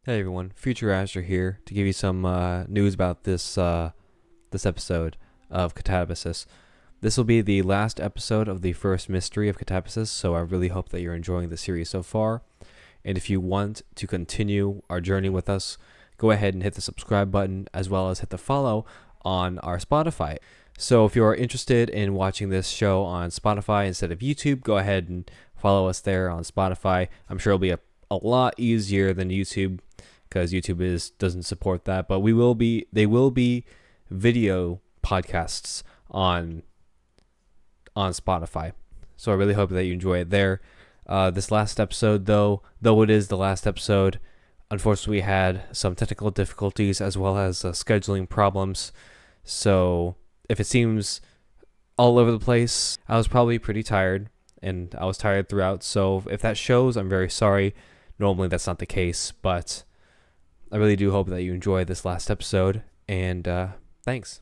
Hey everyone, Future Asher here to give you some news about this episode of Katabasis. This will be the last episode of the first mystery of Katabasis, so I really hope that you're enjoying the series so far. And if you want to continue our journey with us, go ahead and hit the subscribe button as well as hit the follow on our Spotify. So if you are interested in watching this show on Spotify instead of YouTube, go ahead and follow us there on Spotify. I'm sure it'll be a lot easier than YouTube because YouTube doesn't support that, but they will be video podcasts on Spotify. So I really hope that you enjoy it there. This last episode, though it is the last episode, unfortunately we had some technical difficulties as well as scheduling problems. So if it seems all over the place, I was probably pretty tired, and I was tired throughout. So if that shows, I'm very sorry. Normally that's not the case, but I really do hope that you enjoy this last episode, and thanks.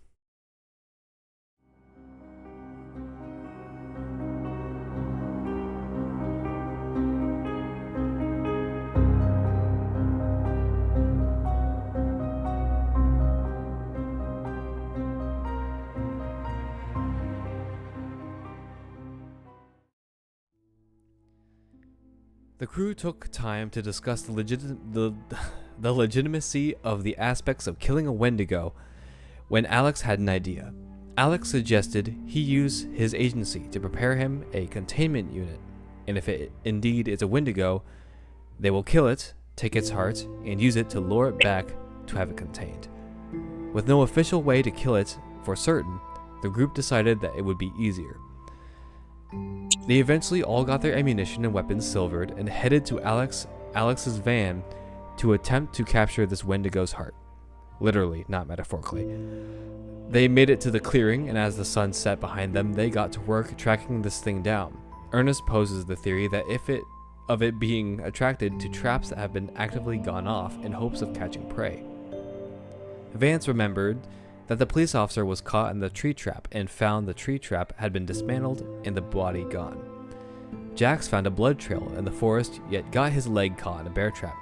The crew took time to discuss the legitimacy of the aspects of killing a Wendigo when Alex had an idea. Alex suggested he use his agency to prepare him a containment unit, and if it indeed is a Wendigo, they will kill it, take its heart, and use it to lure it back to have it contained. With no official way to kill it for certain, the group decided that it would be easier. They eventually all got their ammunition and weapons silvered and headed to Alex's van to attempt to capture this Wendigo's heart. Literally, not metaphorically. They made it to the clearing, and as the sun set behind them, they got to work tracking this thing down. Ernest poses the theory that of it being attracted to traps that have been actively gone off in hopes of catching prey. Vance remembered that the police officer was caught in the tree trap and found the tree trap had been dismantled and the body gone. Jax found a blood trail in the forest, yet got his leg caught in a bear trap.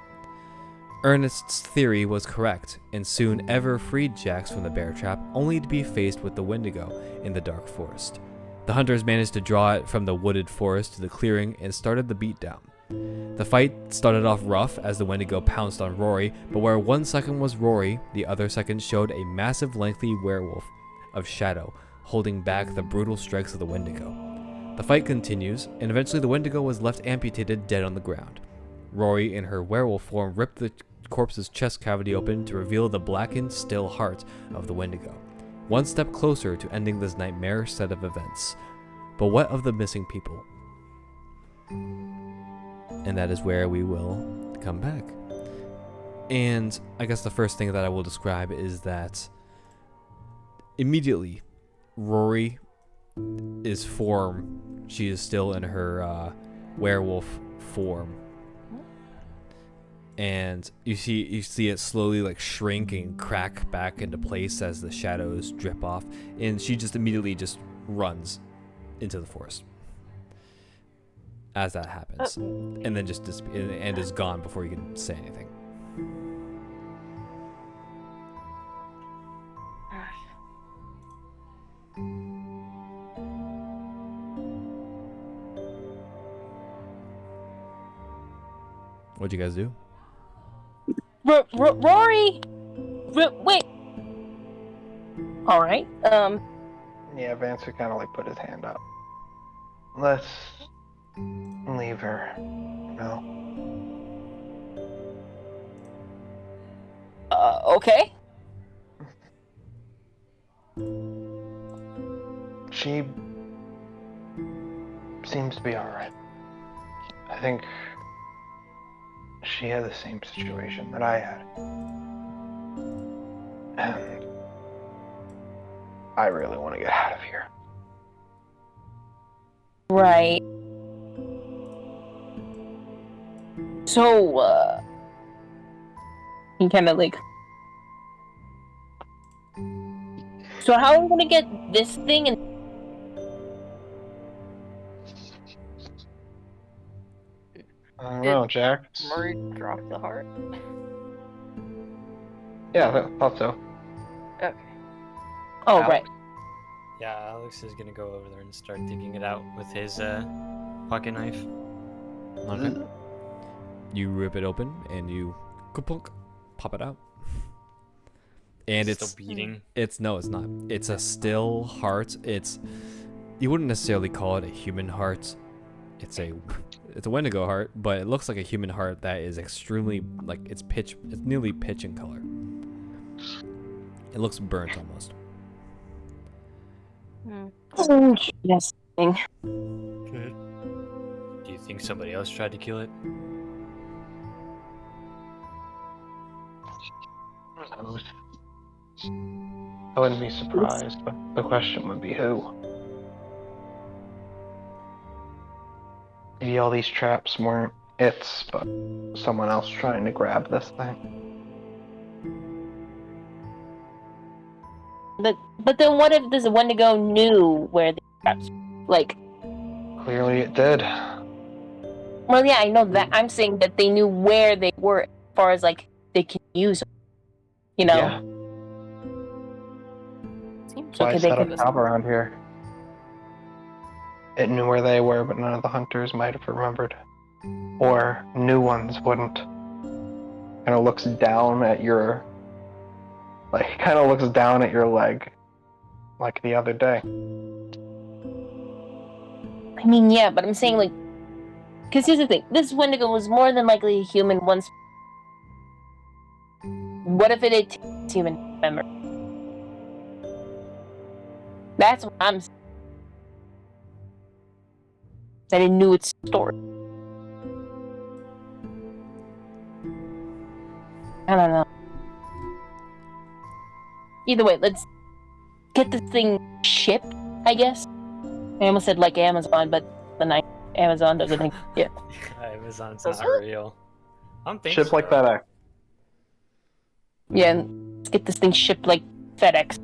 Ernest's theory was correct, and soon Ever freed Jax from the bear trap, only to be faced with the Wendigo in the dark forest. The hunters managed to draw it from the wooded forest to the clearing and started the beatdown. The fight started off rough as the Wendigo pounced on Rory, but where 1 second was Rory, the other second showed a massive lengthy werewolf of shadow, holding back the brutal strikes of the Wendigo. The fight continues, and eventually the Wendigo was left amputated dead on the ground. Rory, in her werewolf form, ripped the corpse's chest cavity open to reveal the blackened, still heart of the Wendigo. One step closer to ending this nightmarish set of events. But what of the missing people? And that is where we will come back. And I guess the first thing that I will describe is that immediately Rory is form. She is still in her werewolf form. And you see it slowly like shrink and crack back into place as the shadows drip off, and she just immediately just runs into the forest as that happens, and then just and is gone before you can say anything. What'd you guys do? Rory! Wait! Alright, Yeah, Vance would kind of like put his hand up. Let's leave her, okay. She seems to be alright. I think she had the same situation that I had. And I really want to get out of here. Right. So, he kind of like... So how are we gonna get this thing and... I don't know, Jack. Murray dropped the heart. Yeah, I thought so. Okay. Oh, Alex? right. Yeah, Alex is gonna go over there and start digging it out with his pocket knife. Okay. You rip it open and you kapunk, pop it out. And It's it's still beating. no, it's not. It's a still heart. You wouldn't necessarily call it a human heart. It's a Wendigo heart, but it looks like a human heart that is extremely like it's nearly pitch in color. It looks burnt almost. Yes. Good. Do you think somebody else tried to kill it? Who knows? I wouldn't be surprised, but the question would be who. Maybe all these traps weren't its, but someone else trying to grab this thing. But then what if this Wendigo knew where the traps, like, Clearly it did. well, yeah, I know that. I'm saying that they knew where they were as far as, like, they can use them. You know? Yeah, Seems so I Okay, like they set can- up top around here. It knew where they were, but none of the hunters might have remembered. Or new ones wouldn't. Kind of looks down at your... kind of looks down at your leg. Like the other day. I mean, yeah, but I'm saying, like, because here's the thing: this Wendigo was more than likely a human once. What if it had human memory? That's what I'm saying. That it knew its story. I don't know. Either way, let's get this thing shipped, I guess. I almost said like Amazon, but Amazon doesn't think. Yeah. Amazon's Does not it? real. I don't think Ship so. like FedEx. Yeah, and let's get this thing shipped like FedEx.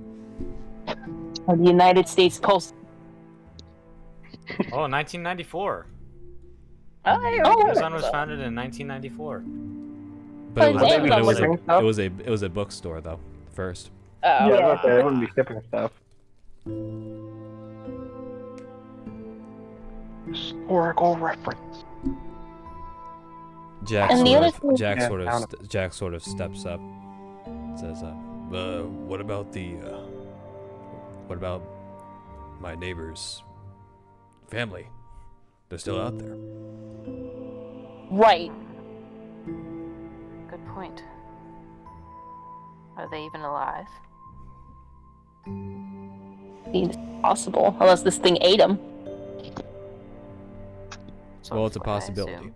Or the United States Postal. Oh, 1994. Oh, hey, Oh, Amazon was founded in 1994. But it But was, Amazon but it was wasn't- it was a bookstore though first. Oh, Yeah, Yeah. okay, they wouldn't be shipping stuff. Historical reference. Jack And the sort other of thing- Jack Yeah, sort of found Jack sort of steps up. Says, what about what about my neighbor's family? They're still out there. Right. good point. Are they even alive? It's possible, unless this thing ate him. So Well, it's a that's what I possibility.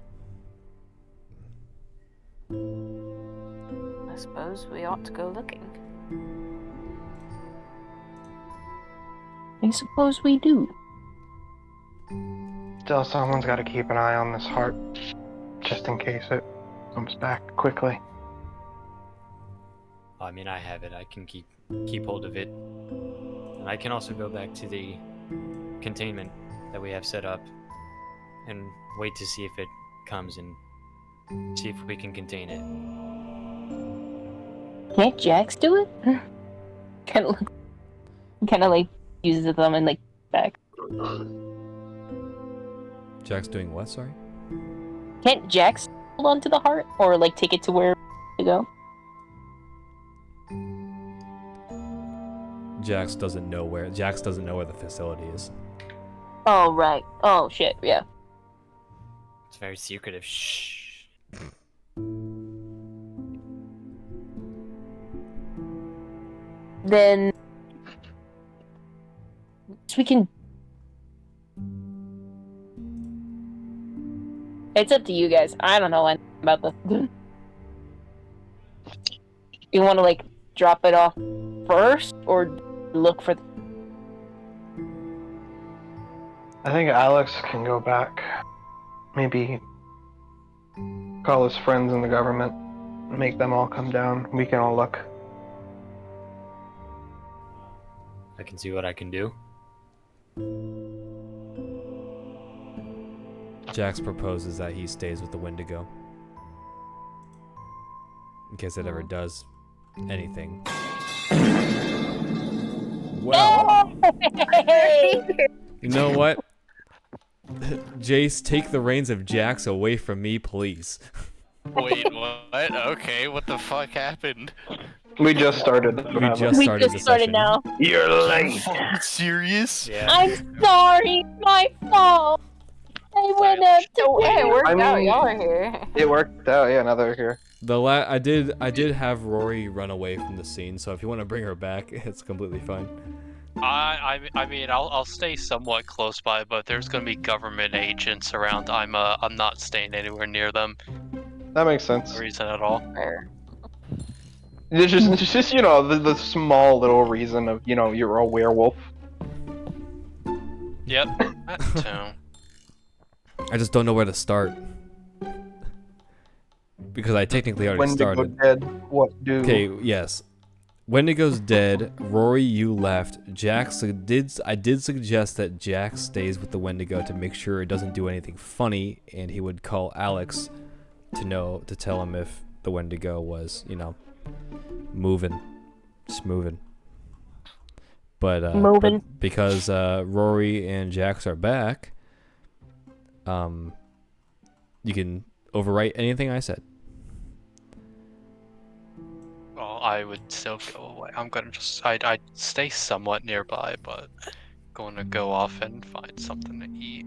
assume. I suppose we ought to go looking. I suppose we do. Still, someone's got to keep an eye on this heart, just in case it comes back quickly. I mean, I have it. I can keep hold of it, and I can also go back to the containment that we have set up and wait to see if it comes and see if we can contain it. Can't Jax do it? kind of like uses the thumb and like back. Jack's doing what? Sorry. Can't Jax hold on to the heart or like take it to where to go? Jax doesn't know where the facility is. Oh right. Oh shit. Yeah. It's very secretive. Shh. Then so we can. It's up to you guys. I don't know anything about the. You want to like drop it off first or look for? I think Alex can go back. Maybe call his friends in the government, make them all come down. We can all look. I can see what I can do. Jax proposes that he stays with the Wendigo. In case it ever does anything. Well, you know what? Jace, take the reins of Jax away from me, please. Wait, what? Okay, what the fuck happened? We just started. We just We started just the started session. now. You're Are you late. fucking serious? Yeah. I'm sorry, my fault. I went up to Hey, it worked I out. mean- Y'all are here. It worked out. Yeah, now they're here. I did have Rory run away from the scene, so if you want to bring her back, it's completely fine. I mean, I'll stay somewhat close by, but there's gonna be government agents around. I'm not staying anywhere near them. That makes sense. No reason at all. Fair. It's just you know, the small little reason of, you know, you're a werewolf. Yep. That too. I just don't know where to start. Because I technically already Wendigo started. dead. What do? Okay, yes. Wendigo's dead. Rory, you left. I did suggest that Jax stays with the Wendigo to make sure it doesn't do anything funny, and he would call Alex to tell him if the Wendigo was, you know, just moving. But Moving. because Rory and Jax are back, you can overwrite anything I said. Well, I would still go away. I'm gonna I'd stay somewhat nearby, but going to go off and find something to eat.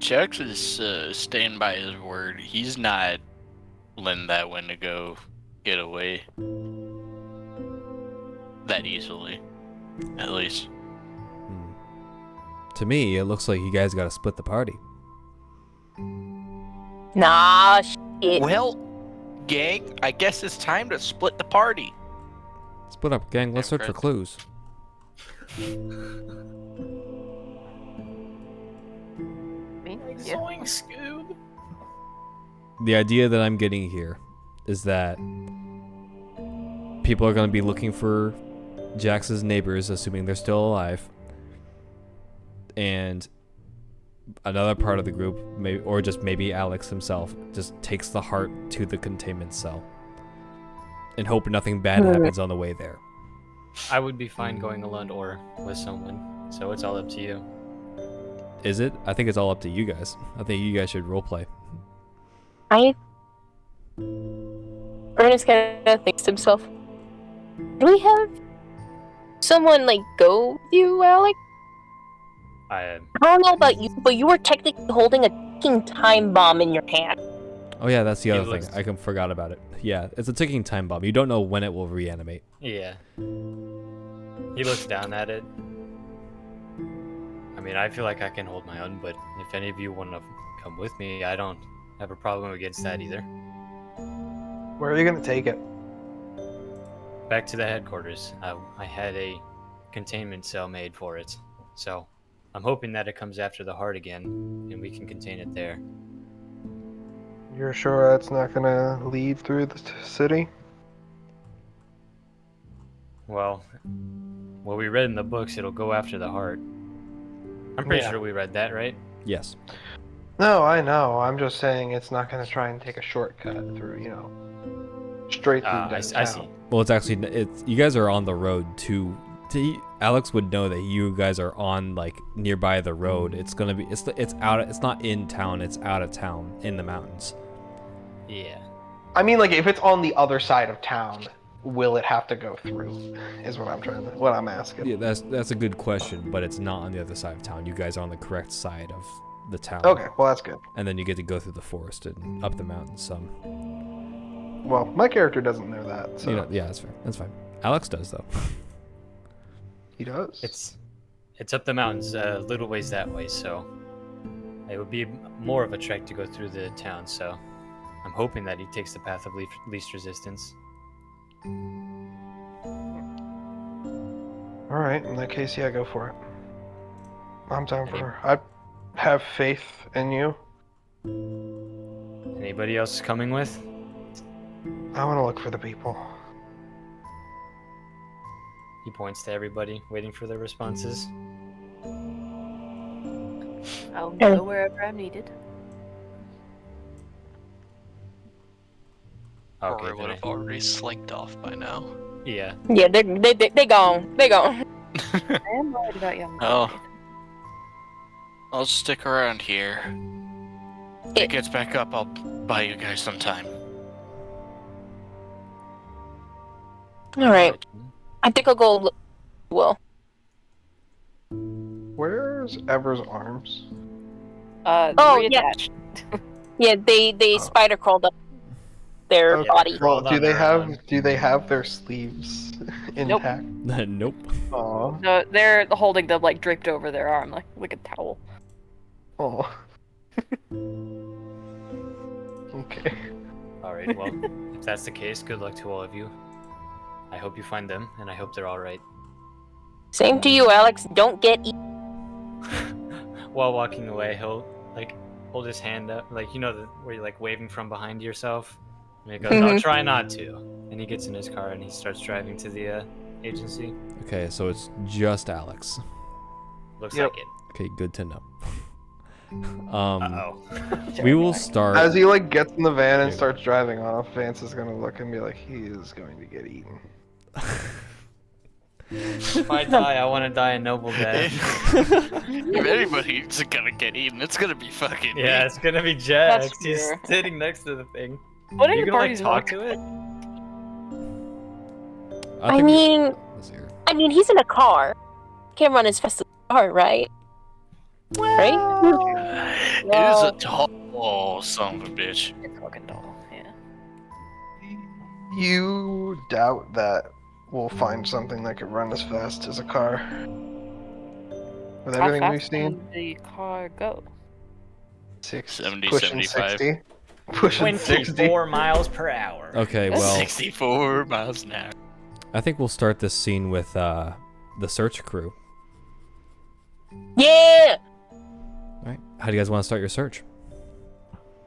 Jax is staying by his word. He's not letting that Wendigo get away that easily, at least. To me, it looks like you guys got to split the party. Nah, shit. Well, gang, I guess it's time to split the party. Split up, gang. Let's search for clues. Me? Yeah. Zoink, Scoob. The idea that I'm getting here is that people are going to be looking for Jax's neighbors, assuming they're still alive. And another part of the group, or just maybe Alex himself, just takes the heart to the containment cell and hope nothing bad happens on the way there. I would be fine going alone or with someone, so it's all up to you. Is it? I think it's all up to you guys. I think you guys should roleplay. Ernest kind of thinks to himself, do we have someone, like, go with you, Alex? I I don't know about you, but you were technically holding a ticking time bomb in your hand. Oh yeah, that's the It other looks- thing. I forgot about it. Yeah, it's a ticking time bomb. You don't know when it will reanimate. Yeah. He looks down at it. I mean, I feel like I can hold my own, but if any of you want to come with me, I don't have a problem against that either. Where are you gonna take it? Back to the headquarters. I had a containment cell made for it, so I'm hoping that it comes after the heart again, and we can contain it there. You're sure that's not gonna lead through the city? Well, what we read in the books, it'll go after the heart. I'm pretty Yeah. sure we read that, right? Yes. No, I know. I'm just saying it's not gonna try and take a shortcut through, you know, straight through I downtown. see. Well, it's actually you guys are on the road to Alex would know that you guys are on like nearby the road. It's gonna be it's not in town. It's out of town in the mountains. Yeah. I mean, like, if it's on the other side of town, will it have to go through? Is what I'm asking. Yeah, that's a good question, but it's not on the other side of town. You guys are on the correct side of the town. Okay, well that's good. And then you get to go through the forest and up the mountain some. Well, my character doesn't know that, so You know, yeah, that's fair. That's fine. Alex does though. he does. It's up the mountains a little ways that way, so it would be more of a trek to go through the town, so I'm hoping that he takes the path of least resistance. All right, in that case, yeah, go for it. I'm down for. I have faith in you. Anybody else coming with? I want to look for the people. He points to everybody, waiting for their responses. I'll go wherever I'm needed. Okay, Rory would then have already slinked off by now. yeah. Yeah, they gone. They gone. I am worried about young Oh. Gore. I'll stick around here. If it gets back up, I'll buy you guys some time. All right. I think I'll go look. Well, Where's Ever's arms? Oh, yeah. Reattached. yeah, they Oh. spider crawled up their Okay. body. Well, Crawled on their own. do they have their sleeves intact? Nope. Aw. No, they're holding them like draped over their arm, like a towel. Oh. Okay. Alright, well, if that's the case, good luck to all of you. I hope you find them, and I hope they're alright. Same to you, Alex. Don't get eaten. While walking away, he'll, like, hold his hand up, like, you know, where you're, like, waving from behind yourself? And he goes, I'll Mhm. try not to. And he gets in his car and he starts driving to the, agency. Okay, so it's just Alex. Looks Yep. like it. Okay, good to know. Uh-oh. We will start. As he like gets in the van and Dude. starts driving off, Vance is gonna look and be like, he is going to get eaten. If I die, I want to die a noble death. If anybody's gonna get eaten, it's gonna be fucking me. Yeah, it's gonna be Jax. That's He's fair. sitting next to the thing. What Are are you your gonna, like, parties talk like? to it? I think- mean, Let's hear. he's in a car. Can't run as fast as a car, right? Right? It is Well- a tall son of a bitch. It's fucking tall. Yeah. You doubt that we'll find something that could run as fast as a car. With How everything we've fast seen, can the car go? 70, pushing 75. 60. Pushing 60. 24 miles per hour. Okay, That's well, 64 miles an hour. I think we'll start this scene with the search crew. Yeah. All right, how do you guys want to start your search?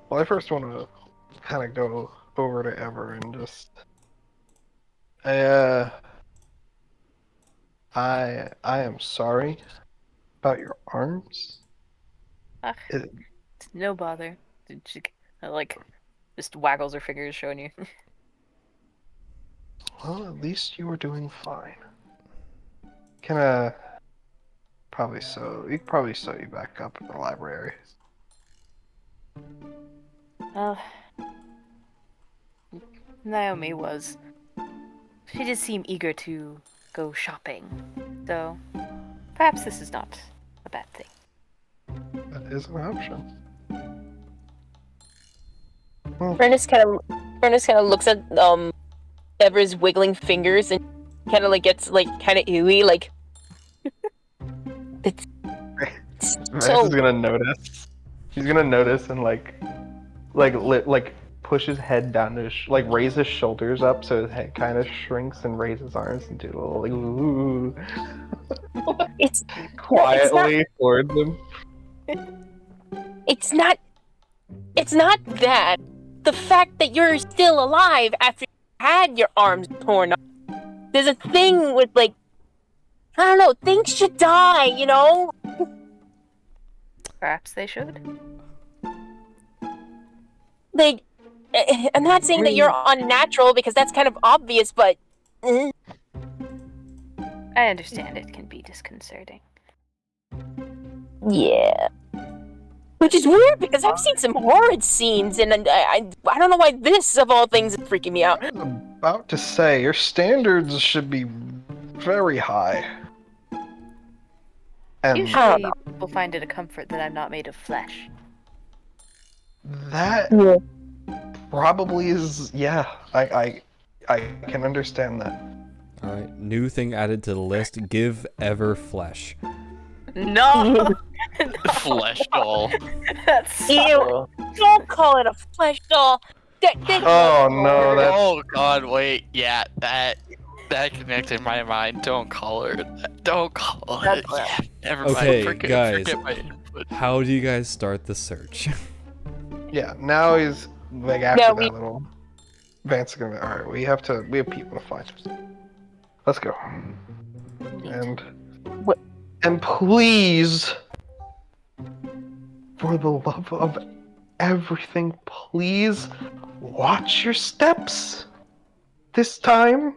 Well, I first want to kind of go over to Ever and just. I am sorry about your arms. Ah, It- it's no bother. She, like, just waggles her fingers, showing you. Well, at least you were doing fine. Can probably sew. You could probably sew you back up in the library. Well, Naomi was. She did seem eager to go shopping, so perhaps this is not a bad thing. That is an option. Furnace kind of looks at Ever's wiggling fingers and kind of like gets like kind of ooey, like it's Max so is gonna notice. She's gonna notice and like push his head down to like raise his shoulders up so his head kind of shrinks and raise his arms and do a little like ooh it's quietly towards him. it's not that. The fact that you're still alive after you had your arms torn off. There's a thing with like I don't know, things should die, you know? Perhaps they should. Like I'm not saying that you're unnatural because that's kind of obvious, but I understand it can be disconcerting. yeah. Which is weird because I've seen some horrid scenes and I don't know why this of all things is freaking me out. I was about to say your standards should be very high. And Usually, people find it a comfort that I'm not made of flesh. that Yeah. probably is I can understand that. All right, new thing added to the list: give Ever flesh. No, Flesh doll. that's Ew. Don't call it a flesh doll. Oh no, that's Oh god, wait. Yeah, that connected my mind. Don't call her that. Don't call her. That's Yeah, never mind. Okay, Forget guys. my input. How do you guys start the search? yeah. Now he's like after No, that little. Vance is gonna be all right. We have people to find. Let's go. And What? and please, for the love of everything, please Watch your steps. This time.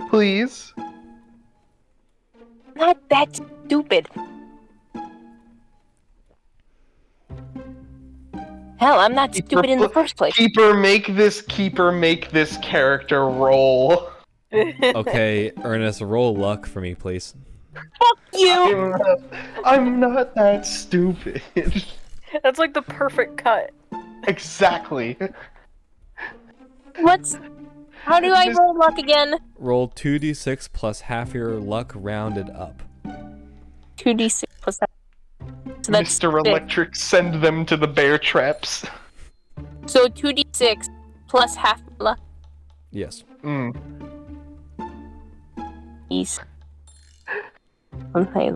Please. Not that stupid. Hell, I'm not stupid in the first place. Keeper, make this character roll. Okay, Ernest, roll luck for me, please. Fuck you! I'm not that stupid. That's like the perfect cut. Exactly. How do I roll luck again? Roll 2d6 plus half your luck rounded up. 2d6 plus that. So that's Mr. 6. Electric, send them to the bear traps. So 2d6 plus half luck. Yes. Please. Okay.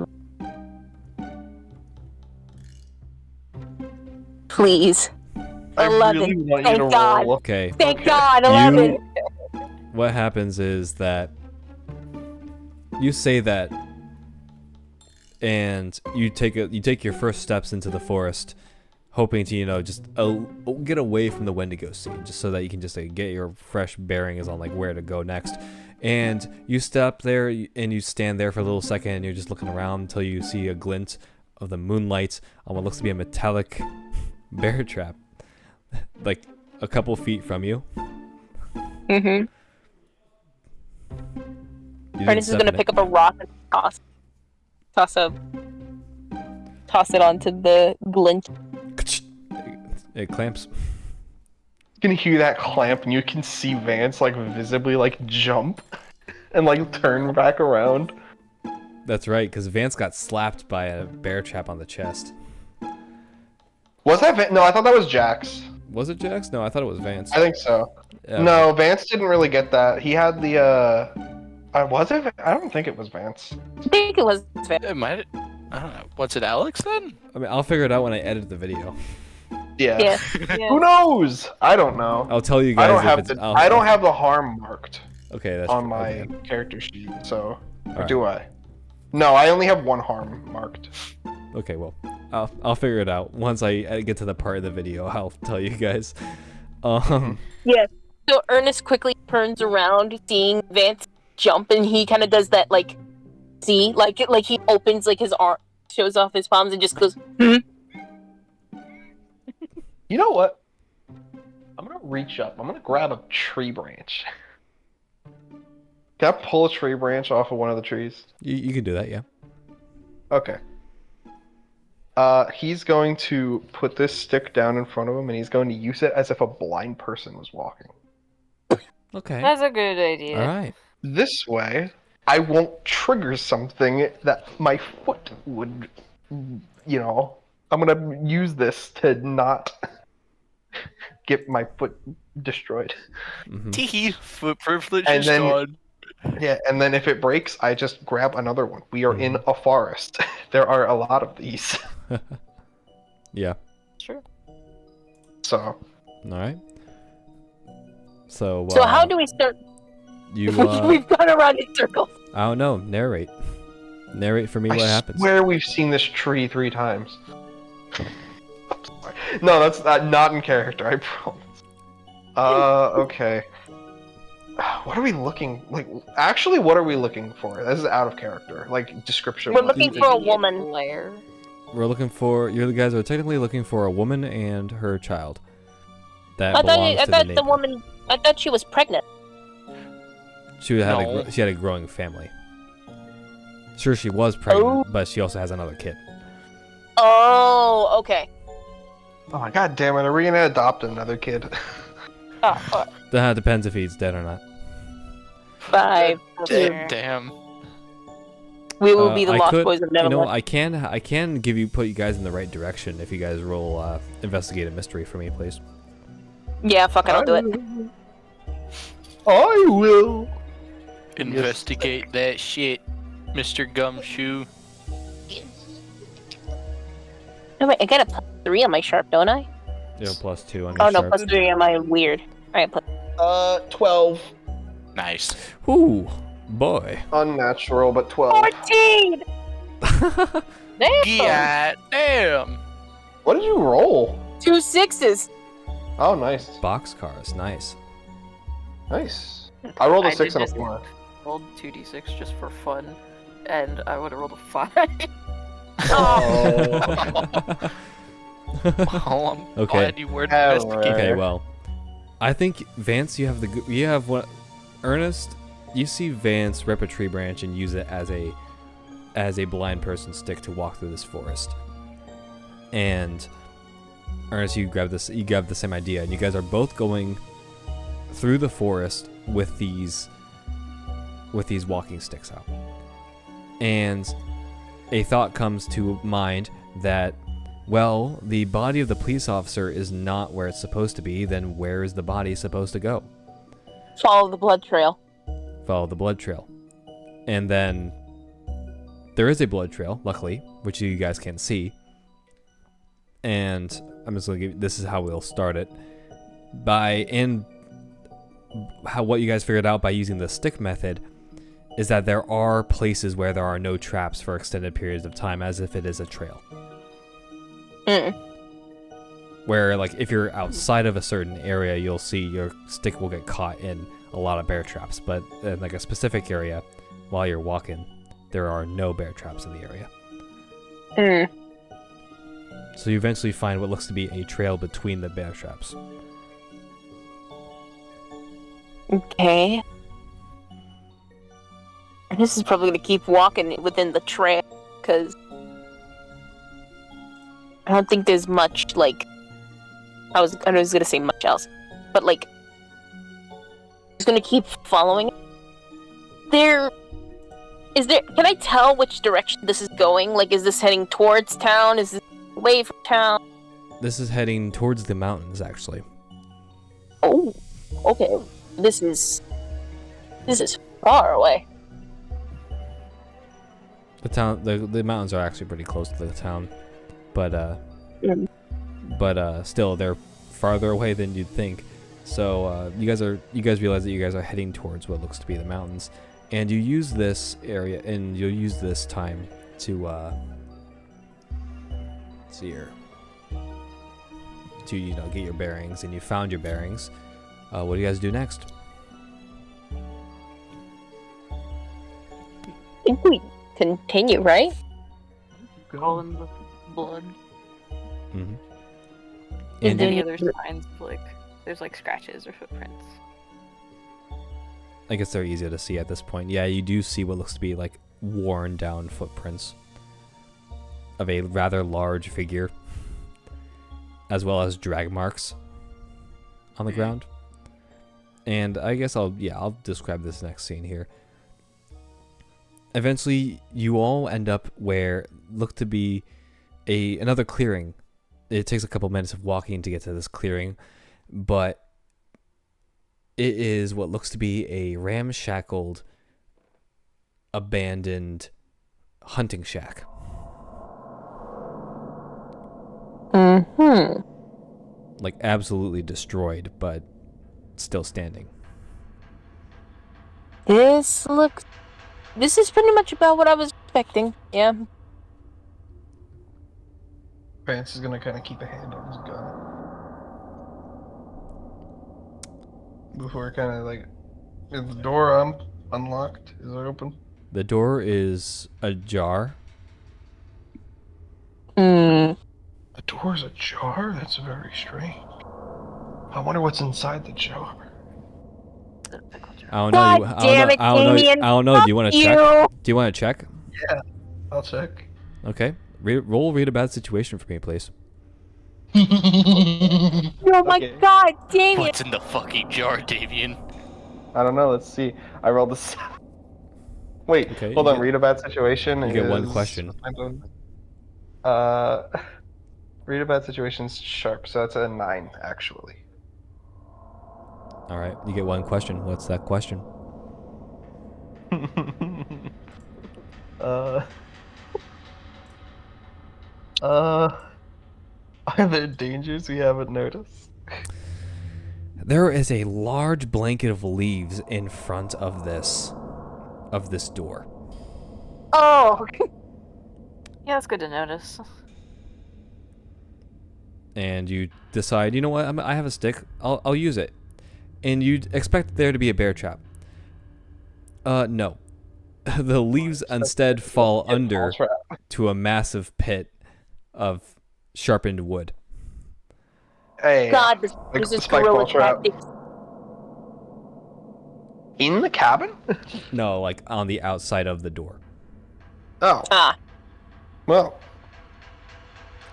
Please. I 11. really want you Thank to God. roll. Okay. Thank God, 11. What happens is that you say that, and you take your first steps into the forest, hoping to just get away from the Wendigo scene, just so that you can just get your fresh bearings on where to go next. And you step there and you stand there for a little second, and you're just looking around until you see a glint of the moonlight on what looks to be a metallic bear trap, like a couple feet from you. Mm-hmm. Ernest is gonna pick up a rock and toss it onto the glint. It clamps. You can hear that clamp, and you can see Vance visibly jump and turn back around. That's right, because Vance got slapped by a bear trap on the chest. Was that Vance? No, I thought that was Jax. Was it Jax? No, I thought it was Vance. I think so. Yeah, No, Vance didn't really get that. He had the was it? I don't think it was Vance. I think it was fair. It might. I don't know. Was it Alex then? I mean, I'll figure it out when I edit the video. Yeah. Yeah. Who knows? I don't know. I'll tell you guys. I don't if have it's, I don't have the harm marked Okay, that's on my character sheet, so or do I? No, I only have one harm marked. Okay, well, I'll figure it out once I get to the part of the video. I'll tell you guys. Yeah. So Ernest quickly turns around, seeing Vance jump, and he kind of does that see, he opens his arm, shows off his palms, and just goes, hmm? You know what? I'm gonna reach up. I'm gonna grab a tree branch. Can I pull a tree branch off of one of the trees? You can do that, yeah. Okay. He's going to put this stick down in front of him, and he's going to use it as if a blind person was walking. Okay. That's a good idea. All right. This way, I won't trigger something that my foot would, I'm gonna use this to not get my foot destroyed. Mm-hmm. Tee, foot privilege And is then- gone. Yeah, and then if it breaks, I just grab another one. We are in a forest. There are a lot of these. Yeah. Sure. So, All right. So. So how do we start? you? We've gone around in circles. I don't know. Narrate. Narrate for me what I happens. swear we've seen this tree 3 times. No, that's not in character, I promise. Okay. What are we looking actually what are we looking for? This is out of character. Description. We're looking for a woman. Lair. We're looking for. You guys are technically looking for a woman and her child. That I belongs to thought the the neighbor. woman. I thought she was pregnant. She had No. she had a growing family. Sure, she was pregnant, Oh. but she also has another kid. Oh, okay. Oh my god damn it, are we gonna adopt another kid? Oh, fuck. That depends if he's dead or not. 5. Damn. We will be the I lost could- boys of You know, Neverland. I can put you guys in the right direction if you guys roll investigate a mystery for me, please. Yeah, fuck it, I'll do it. I will. Investigate that shit, Mr. Gumshoe. No, wait, I got a +3 on my sharp, don't I? You know, +2 on your Oh no, sharp. +3 on my weird. Alright, 12. Nice. Ooh, boy. Unnatural, but 12. 14! Damn! Yeah, damn. What did you roll? 2 6s. Oh, nice. Boxcars, nice. Nice. I rolled a 6 and a just 4. rolled 2d6 just for fun, and I would have rolled a 5. Oh. Oh, I'm Okay. glad you were Hell, investigating. Okay, well, I think Vance, you have what? Ernest, you see Vance rip a tree branch and use it as a blind person stick to walk through this forest. And Ernest, you grab the same idea, and you guys are both going through the forest with these walking sticks out. And a thought comes to mind that, well, the body of the police officer is not where it's supposed to be, then where is the body supposed to go? Follow the blood trail. Follow the blood trail. And then there is a blood trail, luckily, which you guys can't see. And I'm just gonna this is how we'll start it. What you guys figured out by using the stick method is that there are places where there are no traps for extended periods of time, as if it is a trail. Where, like, if you're outside of a certain area, you'll see your stick will get caught in a lot of bear traps. But in, like, a specific area, while you're walking, there are no bear traps in the area. So you eventually find what looks to be a trail between the bear traps. Okay. This is probably gonna keep walking within the trail, because I don't think there's much, like, I was gonna say much else, but, like, just gonna keep following it. Can I tell which direction this is going? Like, is this heading towards town? Is this away from town? This is heading towards the mountains, actually. Oh, okay. This is far away. The mountains are actually pretty close to the town, but still they're farther away than you'd think. So you guys realize that you guys are heading towards what looks to be the mountains, and you use this area, and you'll use this time to see here, to get your bearings, and you found your bearings. What do you guys do next? I think we continue, right? All in the blood. Mm-hmm. Is And there Any any other signs of, like, there's, like, scratches or footprints? I guess they're easier to see at this point. Yeah, you do see what looks to be like worn down footprints of a rather large figure, as well as drag marks on the ground. And I guess I'll describe this next scene here. Eventually, you all end up where look to be another clearing. It takes a couple minutes of walking to get to this clearing, but it is what looks to be a ramshackled, abandoned hunting shack. Like, absolutely destroyed, but still standing. This is pretty much about what I was expecting. Yeah. Vance is gonna kind of keep a hand on his gun before kind of like, is the door unlocked? Is it open? The door is ajar. The door's ajar? That's very strange. I wonder what's inside the jar. I don't know. God damn it, Damien, I don't know. Do you want to check? Do you want to check? Yeah, I'll check. Okay. Read a bad situation for me, please. Oh my Okay. God, Damien! What's in the fucking jar, Davian? I don't know. Let's see. I rolled this. Wait, Okay, hold you on. get- Read a bad situation. you get one is- question. Read a bad situation's sharp, so that's a 9 actually. All right. You get one question. What's that question? Are there dangers we haven't noticed? There is a large blanket of leaves in front of this door. Oh, Yeah, that's good to notice. and you decide, you know what, I have a stick, I'll use it. And you expect there to be a bear trap. No. The leaves instead fall under to a massive pit of sharpened wood. Hey, God, this like is spike guerrilla ball trap. tactics. In the cabin? No, like on the outside of the door. Oh, Ah, well,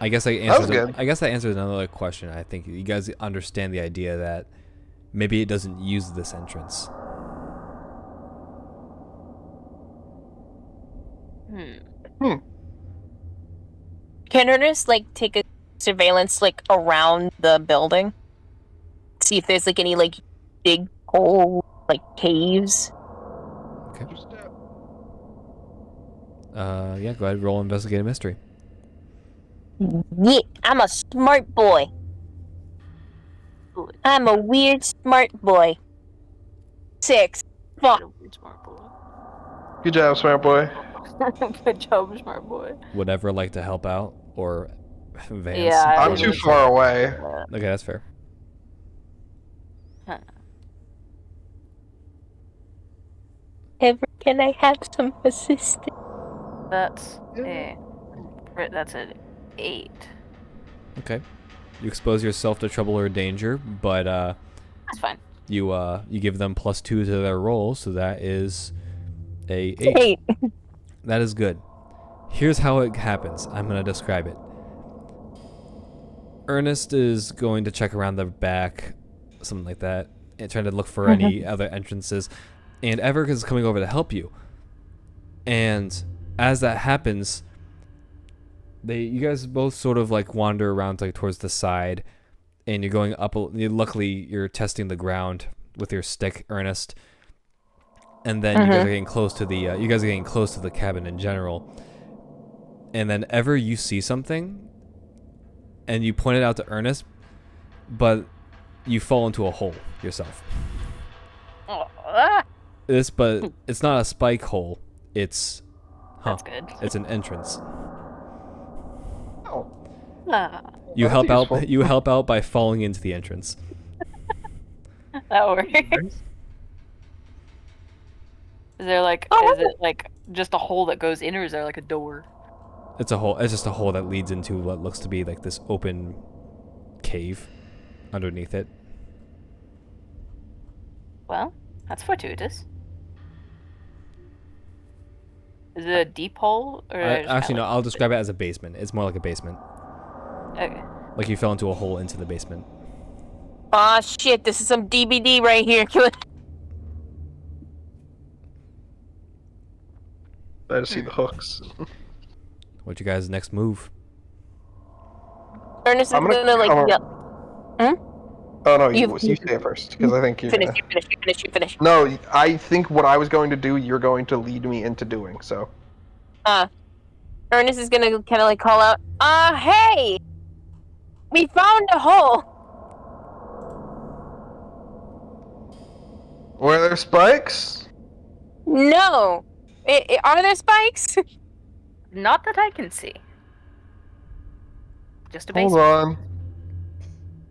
I guess I was answered. good. I guess that answers another question. I think you guys understand the idea that maybe it doesn't use this entrance. can Ernest like take a surveillance like around the building? See if there's like any like big hole like caves. Yeah, go ahead, roll investigate a mystery. Yeah, I'm a smart boy. I'm a weird smart boy. 6. Fuck. Smart boy. Good job, smart boy. Good job, smart boy. Would ever like to help out or advance? Yeah, I I'm would too like far away. Okay, that's fair. Ever can I have some assistance? That's an 8. Okay, you expose yourself to trouble or danger, but That's fine. you give them +2 to their roll, so that is a 8. 8. That is good. Here's how it happens. I'm going to describe it. Ernest is going to check around the back, something like that, and trying to look for any other entrances. And Everett is coming over to help you. And as that happens, you guys both sort of like wander around like towards the side, and you're going up. Luckily, you're testing the ground with your stick, Ernest. And then you guys are getting close to the cabin in general. And then ever you see something, and you point it out to Ernest, but you fall into a hole yourself. But it's not a spike hole. It's That's good. It's an entrance. Oh, You That's help out. useful. You help out by falling into the entrance. That works. Is there like, is it like just a hole that goes in, or is there like a door? It's a hole. It's just a hole that leads into what looks to be like this open cave underneath it. Well, that's fortuitous. Is it a deep hole, or Actually, no. I'll describe it as a basement. It's more like a basement. Okay. Like you fell into a hole into the basement. Aw, shit, this is some DBD right here. I just see the hooks. What's your guys' next move? Ernest is I'm gonna gonna like cover- yell. Oh no, You- you say it first, because I think you're Finish, gonna... you finish. No, I think what I was going to do, you're going to lead me into doing, so... Ernest is gonna kind of like call out, hey! We found a hole! Were there spikes? No! Are there spikes? Not that I can see. Just a Hold basement. on.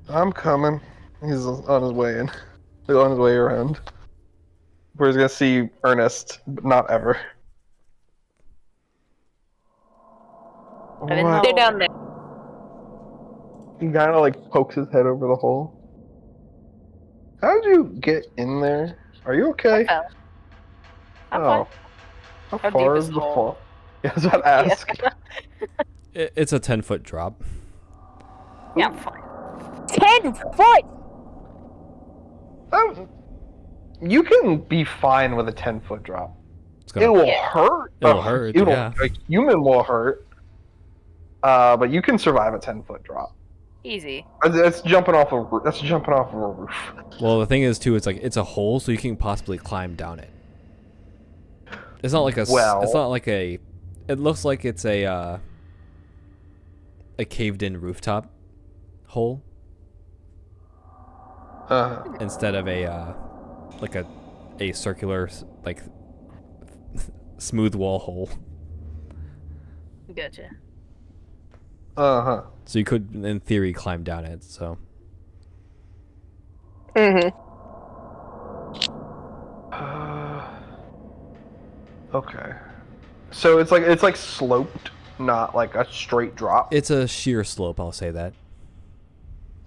I'm coming. He's on his way in. He's on his way around. Where he's gonna see Ernest, but not ever. didn't What? They're down there. He kind of like pokes his head over the hole. How did you get in there? Are you okay? I fell. I'm Oh. fine. How How far deep is is the the hole? fall? Yeah, I was about to ask. It's a 10-foot drop. Yeah, I'm fine. 10 foot! You can be fine with a 10-foot drop. It's gonna, It will Yeah. hurt. It'll hurt, yeah. A human will hurt. But you can survive a 10-foot drop. Easy. That's jumping off of a roof. Well, the thing is too, it's like it's a hole, so you can possibly climb down it. It's not like a. Well- It's not like a. It looks like it's a caved-in rooftop hole instead of a like a circular like smooth wall hole. Gotcha. Uh-huh. So you could, in theory, climb down it. So Mm-hmm. Okay. So it's like sloped, not like a straight drop. it's a sheer slope. I'll say that.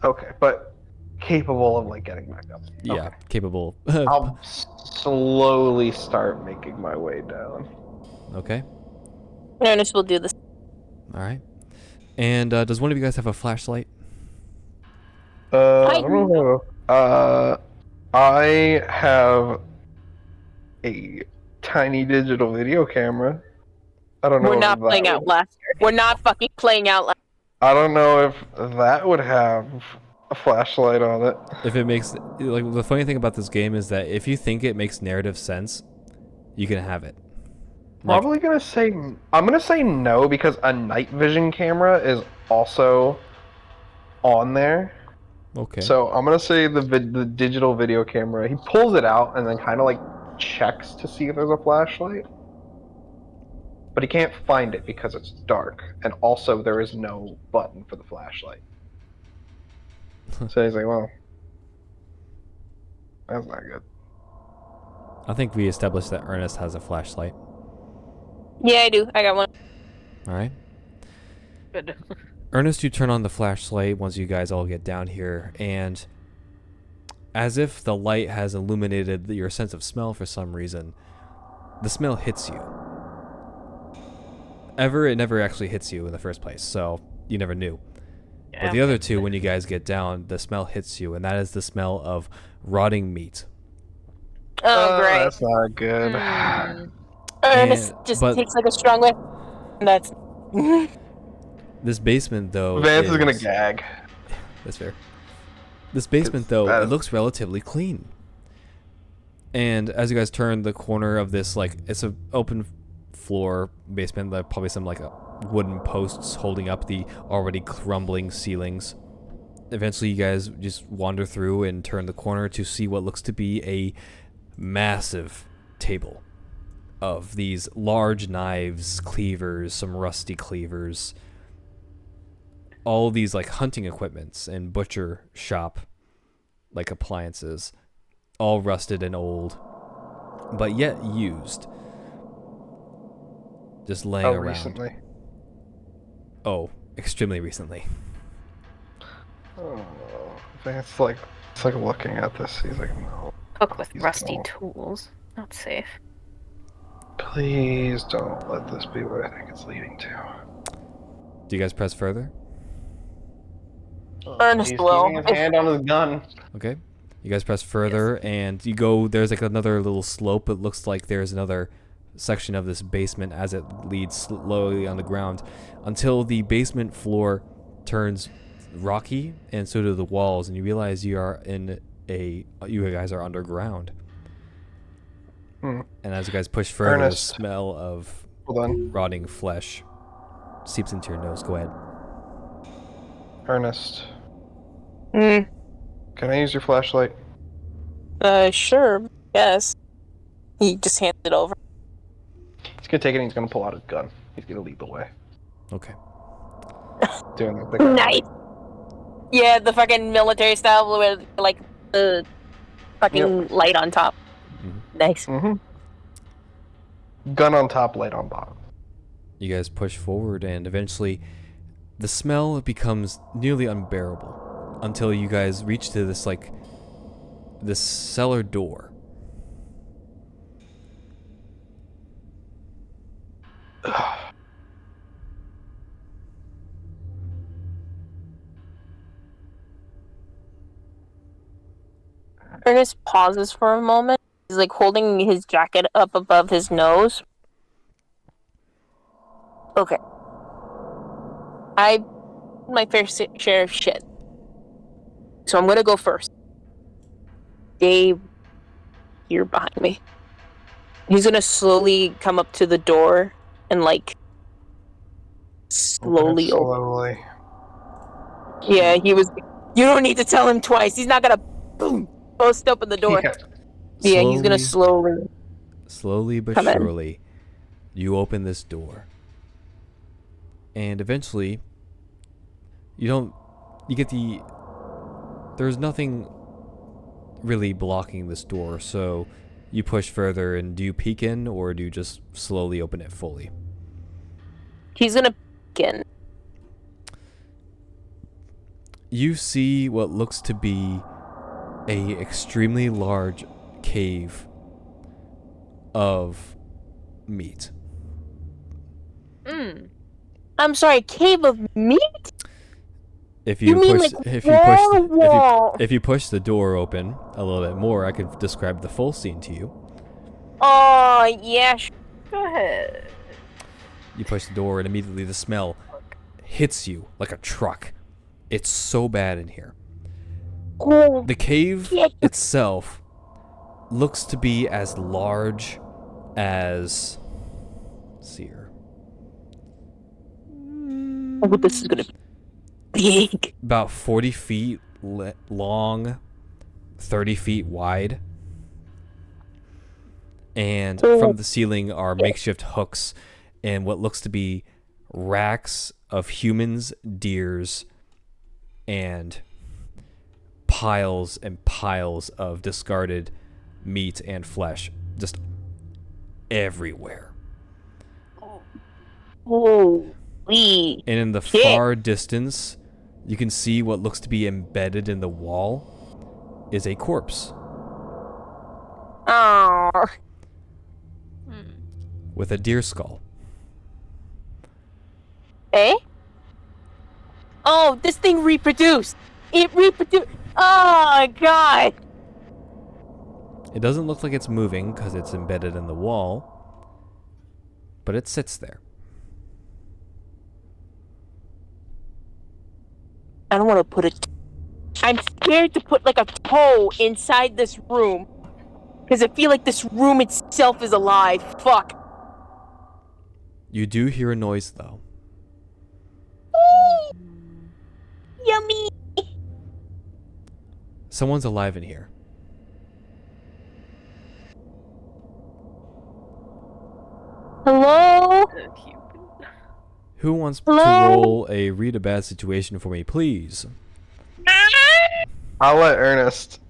Okay, but capable of like getting back up. Yeah, Okay. capable. I'll slowly start making my way down. Okay. Ernest will do this. All right. And does one of you guys have a flashlight? I don't know. I have a tiny digital video camera. I don't know We're if not playing out loud. We're not fucking playing out loud. I don't know if that would have a flashlight on it. If it makes like the funny thing about this game is that if you think it makes narrative sense, you can have it. Like, Probably gonna say I'm gonna say no because a night vision camera is also on there. okay. So I'm gonna say the digital video camera. He pulls it out and then kind of like checks to see if there's a flashlight, but he can't find it because it's dark, and also there is no button for the flashlight. So he's like, "Well, that's not good." I think we established that Ernest has a flashlight. Yeah, I do. I got one. All right. Good. Ernest, you turn on the flashlight once you guys all get down here, and as if the light has illuminated your sense of smell for some reason, the smell hits you. It never actually hits you in the first place, so you never knew. But the other two, when you guys get down, the smell hits you, and that is the smell of rotting meat. Oh, great. That's not good. Ernest And- just but- takes like a strong whiff. That's. This basement, though, Vance is gonna gag. That's fair. This basement, though, that it is- looks relatively clean. And as you guys turn the corner of this, like, it's an open floor basement, like probably some like wooden posts holding up the already crumbling ceilings. Eventually, you guys just wander through and turn the corner to see what looks to be a massive table of these large knives, cleavers, some rusty cleavers, all these like hunting equipments and butcher shop like appliances, all rusted and old, but yet used, just laying Oh, around. recently. Oh, extremely recently. Oh, Vance it's like looking at this. He's like, no, Cook with Please rusty don't. tools. Not safe. please don't let this be what I think it's leading to. Do you guys press further? Ernest He's will. keeping his hand on his gun. Okay. You guys press further, and you go. There's like another little slope. It looks like there's another section of this basement as it leads slowly on the ground until the basement floor turns rocky, and so do the walls, and you realize you guys are underground. Hmm. And as you guys push further, Ernest. the smell of Hold on. rotting flesh seeps into your nose. Go ahead. Ernest, Mm, can I use your flashlight? sure. Yes. He just hands it over. He's gonna take it and he's gonna pull out his gun. He's gonna lead the way. Okay. Doing the Nice. Yeah, the fucking military style with like the fucking light on top. Mhm. Nice. Mm-hmm. Gun on top, light on bottom. You guys push forward, and eventually the smell becomes nearly unbearable until you guys reach to this cellar door. Ernest pauses for a moment. He's like holding his jacket up above his nose. Okay. My fair share of shit. So I'm gonna go first. Dave, here behind me. He's gonna slowly come up to the door and like slowly open. Slowly. Yeah, he was. You don't need to tell him twice. He's not gonna boom bust open the door. Yeah. Yeah, he's gonna Slowly but Come in. surely, you open this door. And eventually, You get the... There's nothing really blocking this door, so you push further, and do you peek in, or do you just slowly open it fully? He's gonna peek in. You see what looks to be a extremely large cave of meat. I'm sorry, cave of meat? If You you mean push, like if you push the door open a little bit more, I could describe the full scene to you. Oh, yeah. Go ahead. You push the door, and immediately the smell hits you like a truck. It's so bad in here. Oh, The cave yeah. itself looks to be as large as... Let's see here. Oh, this is gonna be big. About 40 feet long, 30 feet wide. And from the ceiling are makeshift hooks and what looks to be racks of humans, deers, and piles and piles of discarded meat and flesh just everywhere. Holy. And in the shit. far distance, you can see what looks to be embedded in the wall is a corpse Oh. with a deer skull. Eh? Oh, this thing reproduced. It reproduced. Oh, God. It doesn't look like it's moving because it's embedded in the wall, but it sits there. I don't want to put it. I'm scared to put like a toe inside this room. Because I feel like this room itself is alive. Fuck. You do hear a noise, though. Yummy. Someone's alive in here. Hello? Who wants Hello? to roll a read a bad situation for me, please? I'll let Ernest.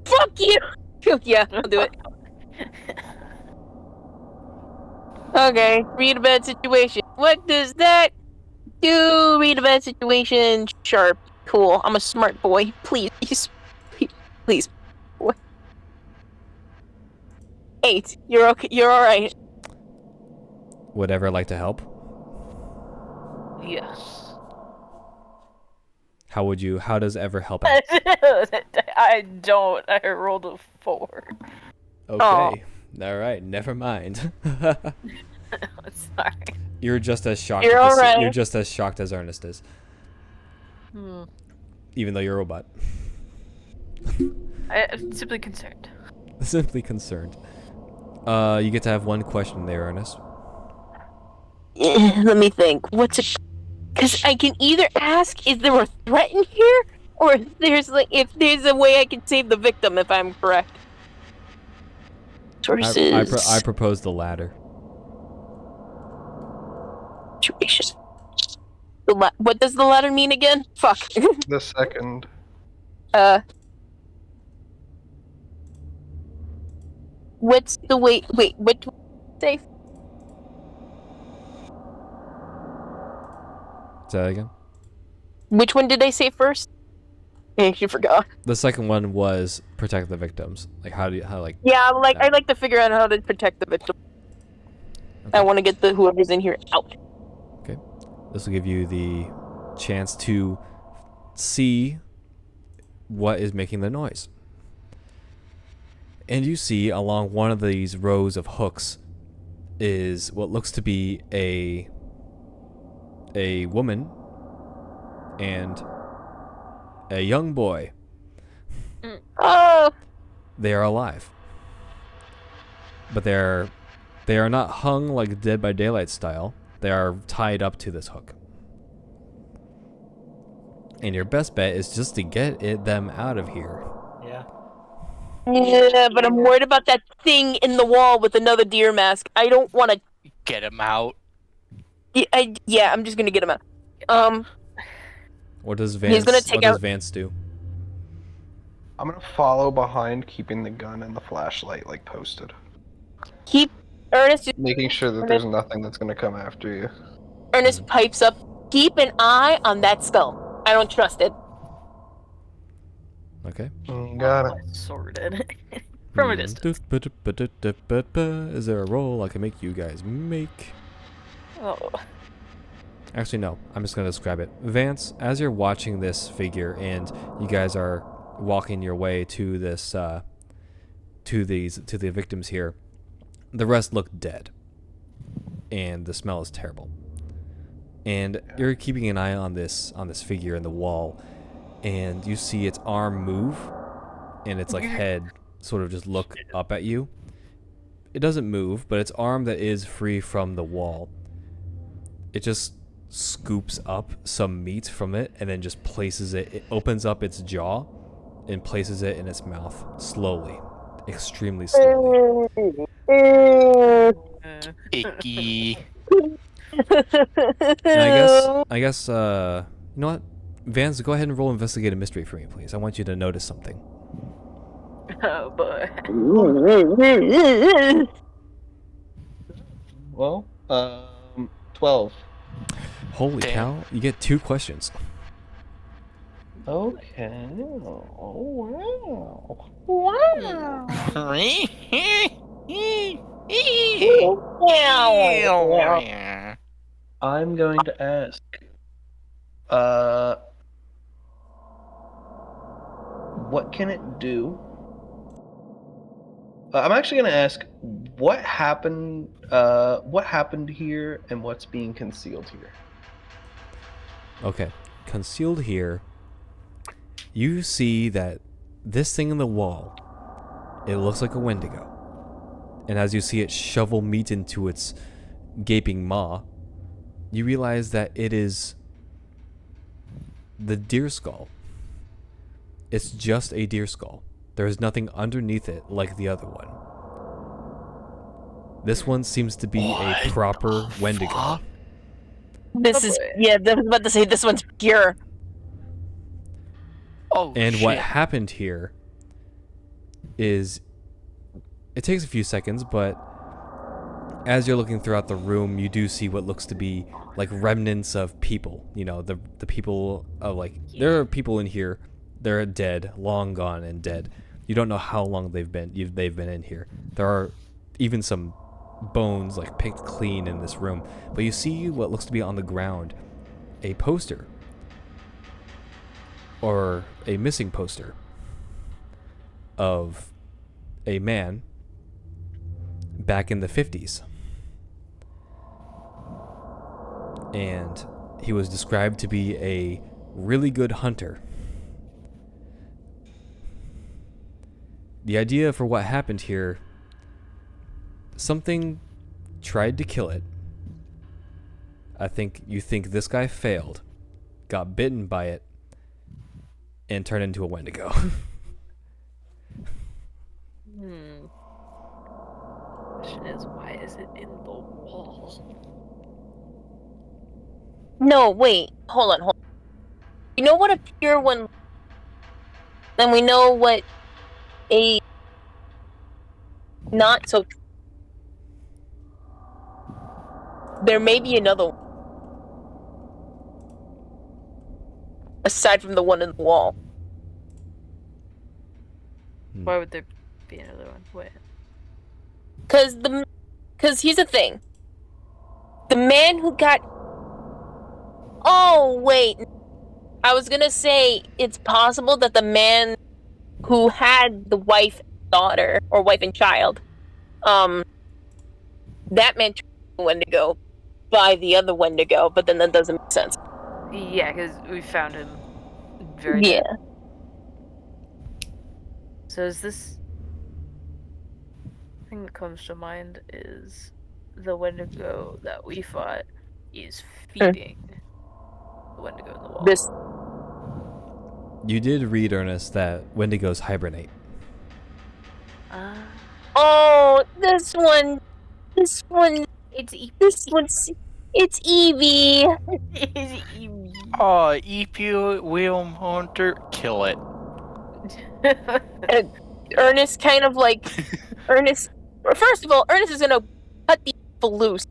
Fuck you. Yeah, I'll do it. Okay, read a bad situation. What does that do? Read a bad situation. Sharp. Cool. I'm a smart boy. Please. Please. Boy. 8. You're okay. You're alright. Would ever like to help? Yes. How does ever help out? I don't. I rolled a 4. Okay. Alright, never mind. Sorry. You're just as shocked You're as alright. You're just as shocked as Ernest is. Even though you're a robot. I'm simply concerned. Simply concerned. You get to have one question there, Ernest. Let me think. What's it? Because I can either ask, is there a threat in here, or if there's a way I can save the victim, if I'm correct. Sources. I propose the latter. Situation. What does the letter mean again? Fuck. The second. What's the wait, what do I say? Say that again? Which one did I say first? I actually forgot. The second one was protect the victims. Like how Yeah, I like to figure out how to protect the victim. Okay. I want to get whoever's in here out. Okay. This will give you the chance to see what is making the noise. And you see along one of these rows of hooks is what looks to be a woman and a young boy. Oh, They are alive. But they are not hung like Dead by Daylight style. They are tied up to this hook. And your best bet is just to get them out of here. Yeah. yeah, but I'm worried about that thing in the wall with another deer mask. I don't want to. Get him out. Yeah, I'm just gonna get him out. What does He's gonna Vance? take What does out- Vance do? I'm gonna follow behind, keeping the gun and the flashlight like posted, keep Ernest. making sure that there's nothing that's gonna come after you. Ernest pipes up. Keep an eye on that skull. I don't trust it. Okay. You got it. Sorted. From a distance. Is there a roll I can make you guys make? Oh. Actually, no. I'm just gonna describe it. Vance, as you're watching this figure and you guys are walking your way to this, to the victims here, the rest look dead, and the smell is terrible. And you're keeping an eye on this figure in the wall, and you see its arm move, and its like head sort of just look up at you. It doesn't move, but its arm that is free from the wall, it just scoops up some meat from it and then just places it. It opens up its jaw and places it in its mouth slowly, extremely slowly. Icky. And I guess, you know what? Vance, go ahead and roll investigate a mystery for me, please. I want you to notice something. Oh boy. Well, 12. Holy Damn. cow, you get 2 questions. Okay. Oh, wow. I'm going to ask, what can it do? I'm actually going to ask, what happened here and what's being concealed here? Okay, concealed here, you see that this thing in the wall, it looks like a Wendigo. And as you see it shovel meat into its gaping maw, you realize that it is the deer skull. It's just a deer skull. There is nothing underneath it like the other one. This one seems to be a proper Wendigo. This is I was about to say this one's pure. Oh, And shit. what happened here is, it takes a few seconds, but as you're looking throughout the room, you do see what looks to be like remnants of people. You know, the people of like, there are people in here, they're dead, long gone and dead. You don't know how long they've been in here. There are even some bones like picked clean in this room, but you see what looks to be on the ground, a poster, or a missing poster of a man back in the 50s. And he was described to be a really good hunter. The idea for what happened here, something tried to kill it. You think this guy failed, got bitten by it, and turned into a Wendigo. Question is, why is it in the wall? No, wait. Hold on. You know what a pure one. Then we know what a not so. There may be another one. Aside from the one in the wall. Why would there be another one? Wait. Cause here's the thing. The man who got. Oh wait, I was gonna say it's possible that the man who had the wife, daughter, or wife and child, that man turned into a Wendigo by the other Wendigo, but then that doesn't make sense. Yeah, because we found him very Yeah. dead. So is this thing that comes to mind is the Wendigo that we fought is feeding the Wendigo in the wall. This. You did read, Ernest, that Wendigos hibernate. Oh, this one. It's This one's. It's Evie. Oh, EP William Hunter, kill it. And Ernest kind of like Ernest. First of all, Ernest is gonna cut the loose.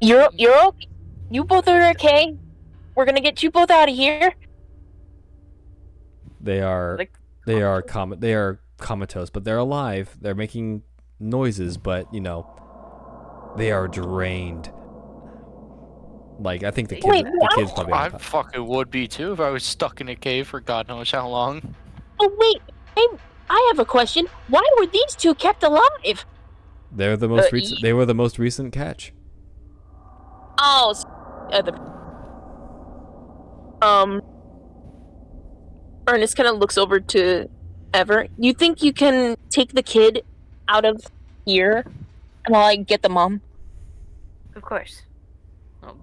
You're okay. You both are okay. We're gonna get you both out of here. They are Like, they are comatose, but they're alive. They're making noises, but you know, they are drained. Like I think the Wait, kids probably. I fucking would be too if I was stuck in a cave for God knows how long. Oh wait, I have a question. Why were these two kept alive? They're the most recent. They were the most recent catch. Oh, Ernest kind of looks over to Ever. You think you can take the kid out of here while I get the mom? of course. I'll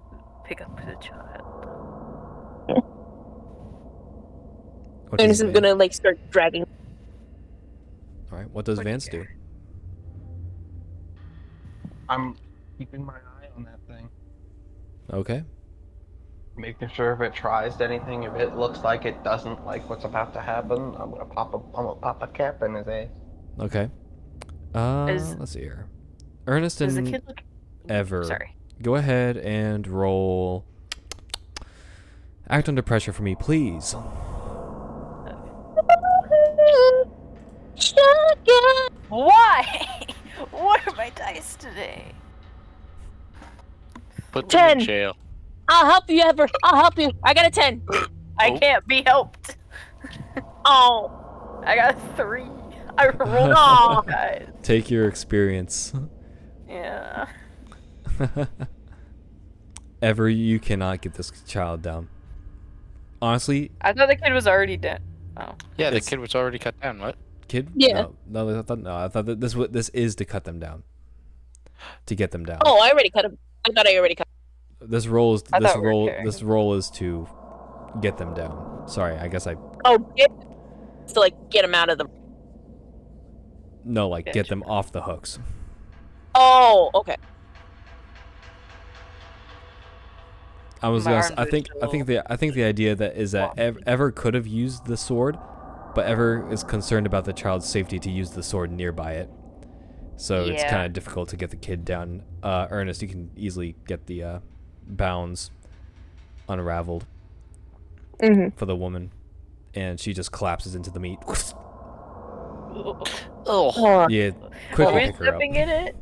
pick up the child. What does Ernest is Vance- gonna like start dragging. All right. What does What do you Vance do? care? I'm keeping my eye on that thing, Okay. making sure if it tries anything, if it looks like it doesn't like what's about to happen, I'm gonna pop a cap in his ass. Okay. Is- Let's see here. Ernest Does the and kid look? Ever. Sorry. Go ahead and roll. Act under pressure for me, please. Why? What are my dice today? Put them 10. in jail. I'll help you, Ever. I'll help you. I got a 10. I Oh. can't be helped. Oh, I got a 3. I rolled Aw. guys. Take your experience. Yeah. Ever, you cannot get this child down. Honestly, I thought the kid was already dead. Oh. Yeah, the It's- kid was already cut down. What? kid. Yeah. No. I thought that this is to cut them down. To get them down. oh, I already cut him. I thought I already cut. This roll is I thought we were carrying. this roll is to get them down. Sorry, I guess I Oh, to like get him out of the. no like get Gotcha. them off the hooks. Oh, okay. I was My gonna. arms are I think the idea that is that Ever could have used the sword, but Ever is concerned about the child's safety to use the sword nearby it. So it's Yeah. kind of difficult to get the kid down. Ernest, you can easily get the bounds unraveled Mm-hmm. for the woman, and she just collapses into the meat. Oh, Yeah, Are quickly we pick her up. stepping in it?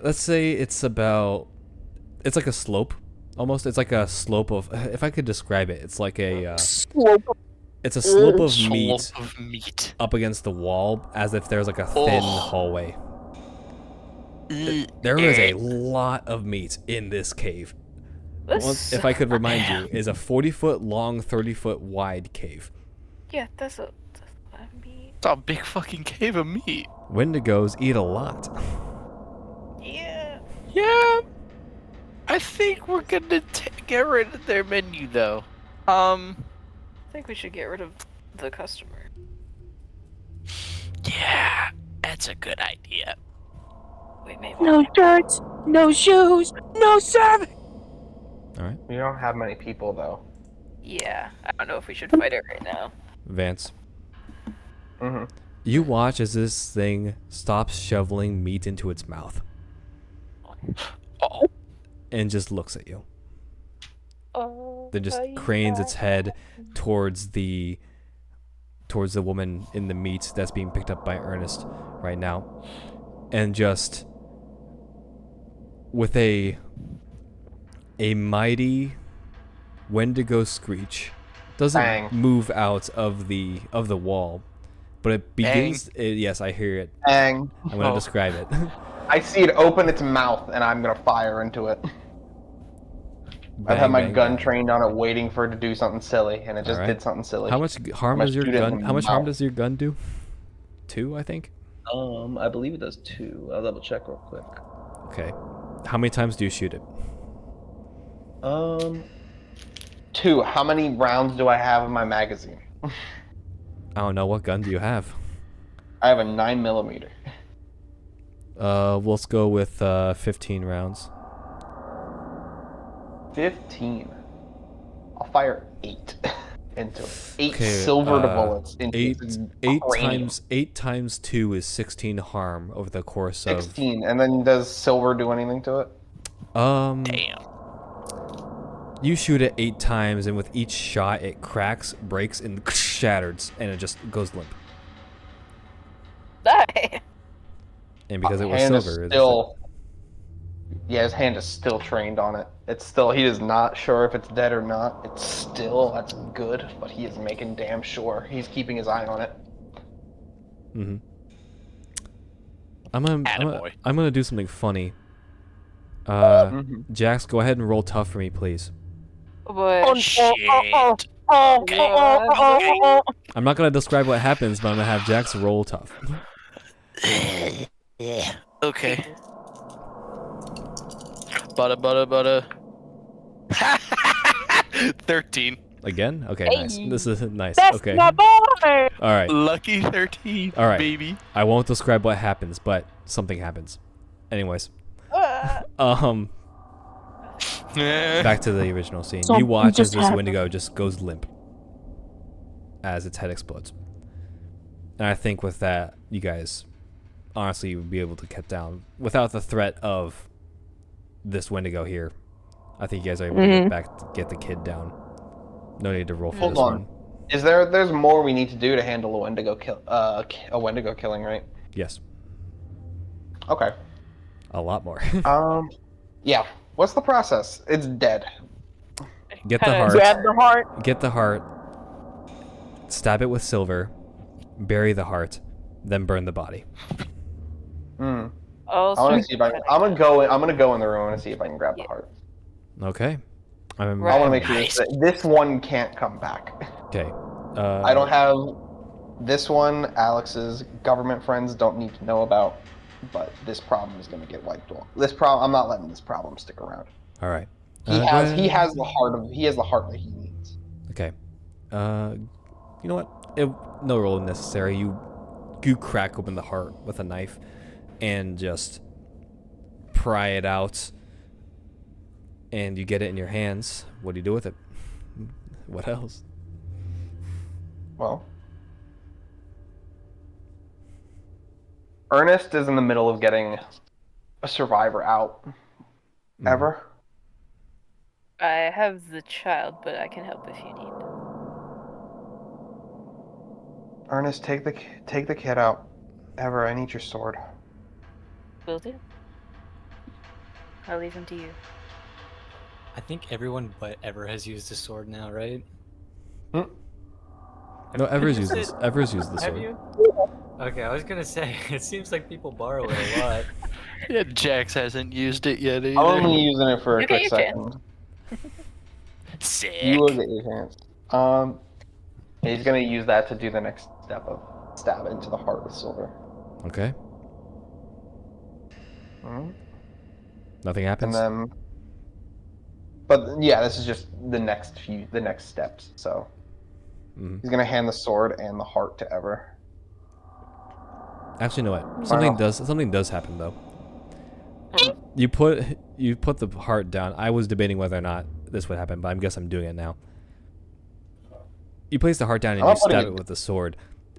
Let's say it's like a slope, almost. It's like a slope of. If I could describe it, it's like a. It's a slope of meat slope of meat. up against the wall, as if there's like a thin Oh. hallway. There is a lot of meat in this cave. This, If I could remind you, is a 40-foot long, 30-foot wide cave. Yeah, that's what I mean. It's a big fucking cave of meat. Wendigos eat a lot. Yeah. Yeah. I think we're gonna get rid of their menu though. I think we should get rid of the customer. Yeah, that's a good idea. Wait, maybe. No shirts, no shoes, no service. All right, We don't have many people though. Yeah, I don't know if we should fight it right now. Vance. Mm-hmm. You watch as this thing stops shoveling meat into its mouth Oh, and just looks at you. Oh, Then just cranes its head towards the woman in the meat that's being picked up by Ernest right now, and just with a mighty Wendigo screech, doesn't Bang. move out of the wall, but it begins. Yes, I hear it. Bang. I'm gonna Oh. describe it. I see it open its mouth, and I'm gonna fire into it. I've had Bang, my bang, gun bang. trained on it, waiting for it to do something silly, and it just Alright. did something silly. How much harm I'm does your gonna shoot it in gun? the How much harm mouth. does your gun do? 2, I think. I believe it does 2. I'll double check real quick. Okay. How many times do you shoot it? 2. How many rounds do I have in my magazine? I don't know. What gun do you have? I have a 9mm. Let's go with 15 rounds. 15. I'll fire 8 into it. 8 Okay, silvered bullets into eight its eight cranium. times 2 is 16 harm over the course of 16. And then does silver do anything to it? Damn. You shoot it 8 times, and with each shot, it cracks, breaks, and shatters, and it just goes limp. Die. And because it was Hand is silver, it's still. Yeah, his hand is still trained on it. It's still. He is not sure if it's dead or not. It's still. That's good, but he is making damn sure he's keeping his eye on it. Mm-hmm. Attaboy. I'm gonna do something funny. Jax, go ahead and roll tough for me, please. Oh boy. I'm not gonna describe what happens, but I'm gonna have Jax roll tough. Yeah. Okay. Butter. 13. Again? Okay, nice. Hey. This is nice. That's Okay. my boy. All right. Lucky 13. All right. Baby. I won't describe what happens, but something happens. Anyways, back to the original scene. You watch as this Wendigo just goes limp as its head explodes. And I think with that, you guys honestly would be able to get down without the threat of this Wendigo here. I think you guys are able to get the kid down. No need to roll for Hold this on. one. Is there's more we need to do to handle a Wendigo Wendigo killing, right? Yes, Okay. a lot more. Yeah. What's the process? It's dead. Get the heart. Grab the heart. Get the heart. Stab it with silver. Bury the heart. Then burn the body. I Also, want to see if I'm gonna go in the room and see if I can grab the heart. Okay. I want to make sure this one can't come back. Okay. I don't have this one. Alex's government friends don't need to know about, but this problem is going to get wiped off. I'm not letting this problem stick around. All right. He has the heart that he needs. Okay. You know what? No roll necessary. You crack open the heart with a knife and just pry it out, and you get it in your hands. What do you do with it? What else? Well, Ernest is in the middle of getting a survivor out. Ever? I have the child, but I can help if you need. Ernest, take the kid out. Ever, I need your sword. Will do. I'll leave him to you. I think everyone but Ever has used the sword now, right? No, Ever's used this. Ever's used the Have sword. you? Okay, I was gonna say, it seems like people borrow it a lot. Yeah, Jax hasn't used it yet either. I'm only using it for a You quick get your second. Sick. You will get your chance. He's gonna use that to do the next step of stab into the heart with silver. Okay. Nothing And happens. then, but yeah, this is just the next steps. So he's gonna hand the sword and the heart to Ever. Actually, you know what? Something does happen though. You put the heart down. I was debating whether or not this would happen, but I guess I'm doing it now. You place the heart down and you stab it with the sword,